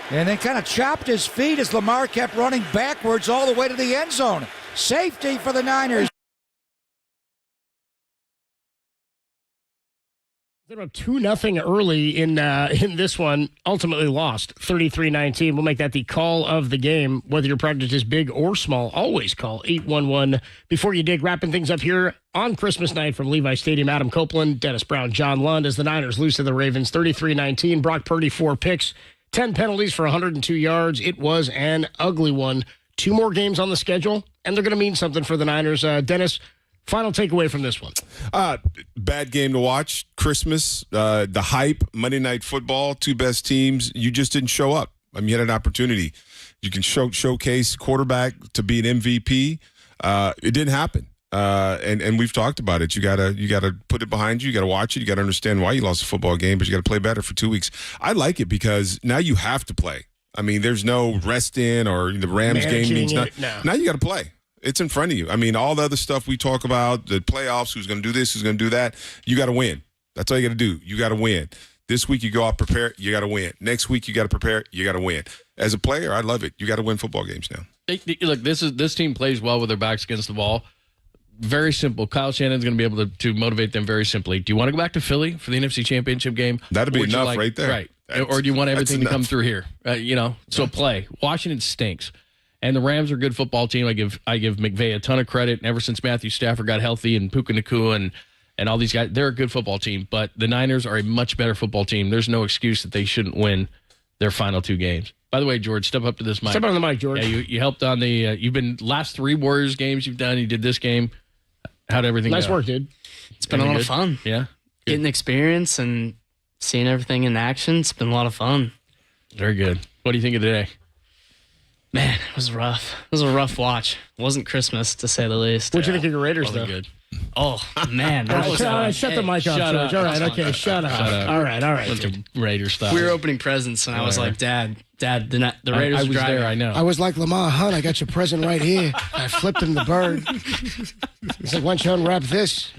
and then kind of chopped his feet as Lamar kept running backwards all the way to the end zone. Safety for the Niners. They're up 2-0 early in this one. Ultimately lost 33-19. We'll make that the call of the game. Whether your project is big or small, always call 811 before you dig. Wrapping things up here on Christmas night from Levi Stadium. Adam Copeland, Dennis Brown, John Lund as the Niners lose to the Ravens 33-19. Brock Purdy 4 picks, 10 penalties for 102 yards. It was an ugly one. 2 more games on the schedule, and they're going to mean something for the Niners. Dennis, final takeaway from this one. Bad game to watch. Christmas, the hype, Monday Night Football, 2 best teams. You just didn't show up. I mean, you had an opportunity. You can showcase quarterback to be an MVP. It didn't happen. And we've talked about it. You gotta put it behind you. You gotta watch it. You gotta understand why you lost a football game, but you gotta play better for 2 weeks. I like it because now you have to play. I mean, there's no rest in or the Rams game means nothing. No. Now you got to play. It's in front of you. I mean, all the other stuff we talk about, the playoffs, who's going to do this, who's going to do that, you got to win. That's all you got to do. You got to win. This week you go out prepare, you got to win. Next week you got to prepare, you got to win. As a player, I love it. You got to win football games now. Look, this team plays well with their backs against the wall. Very simple. Kyle Shannon's going to be able to motivate them very simply. Do you want to go back to Philly for the NFC Championship game? That'd be enough right there. Right. Or do you want everything to come through here? So play. Washington stinks. And the Rams are a good football team. I give McVay a ton of credit. And ever since Matthew Stafford got healthy and Puka Nacua and all these guys, they're a good football team. But the Niners are a much better football team. There's no excuse that they shouldn't win their final 2 games. By the way, George, step up to this mic. Step on the mic, George. Yeah, you helped on the. You've been last 3 Warriors games you've done. You did this game. How'd everything go? Nice work, dude. It's been a lot of fun. Yeah. Getting experience and seeing everything in action. It's been a lot of fun. Very good. What do you think of today? Man, it was rough. It was a rough watch. It wasn't Christmas, to say the least. What'd you think of your Raiders, though? Good. Oh, man. That was shut the mic off, George. All right, okay, shut up. All right. Bunch of Raider stuff. We were opening presents, and I was like, Dad, the Raiders I was driving. there, I know. I was like, Lamar Hunt, I got your present right here. I flipped him the bird. He's like, why don't you unwrap this,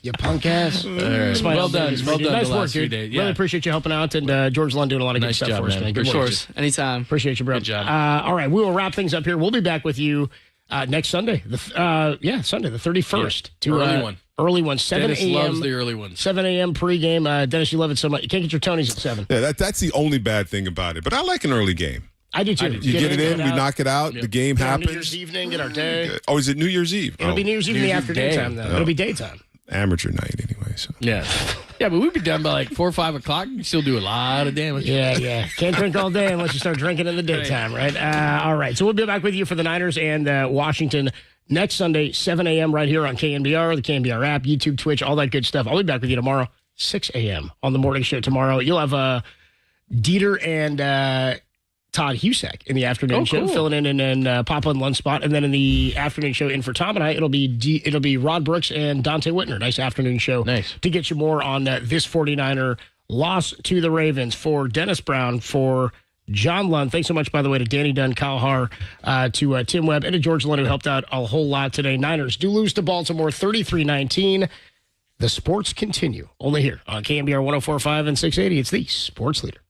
you punk ass? Right. Well done. Well done. Nice the work, last few dude. days. Yeah. Really appreciate you helping out. And George Lund doing a lot of Nice good stuff job, for us, man. Of course. Anytime. Appreciate you, bro. Good job. All right, we will wrap things up here. We'll be back with you next Sunday. Sunday, the 31st. Early one, 7 a.m. Dennis loves the early ones. 7 a.m. pregame. Dennis, you love it so much. You can't get your Tonys at 7. Yeah, that's the only bad thing about it. But I like an early game. I do too. You get it in, we knock it out, the game happens. New Year's evening, get our day. Oh, is it New Year's Eve? It'll be New Year's Eve in the afternoon time, though. It'll be daytime. Amateur night anyway. So. Yeah. Yeah, but we'd be done by like 4 or 5 o'clock. You still do a lot of damage. Yeah. Can't drink all day unless you start drinking in the daytime, right? All right. So we'll be back with you for the Niners and Washington next Sunday, 7 a.m. right here on KNBR, the KNBR app, YouTube, Twitch, all that good stuff. I'll be back with you tomorrow, 6 a.m. on the morning show tomorrow. You'll have Dieter and Todd Husak in the afternoon show, filling in and Papa and Lunch Spot. And then in the afternoon show in for Tom and I, it'll be Rod Brooks and Dante Whitner. Nice afternoon show. Nice. To get you more on this 49er loss to the Ravens. For Dennis Brown, for John Lund. Thanks so much, by the way, to Danny Dunn, Kyle Haar, to Tim Webb, and to George Lund, who helped out a whole lot today. Niners do lose to Baltimore 33-19. The sports continue only here on KNBR 104.5 and 680. It's the sports leader.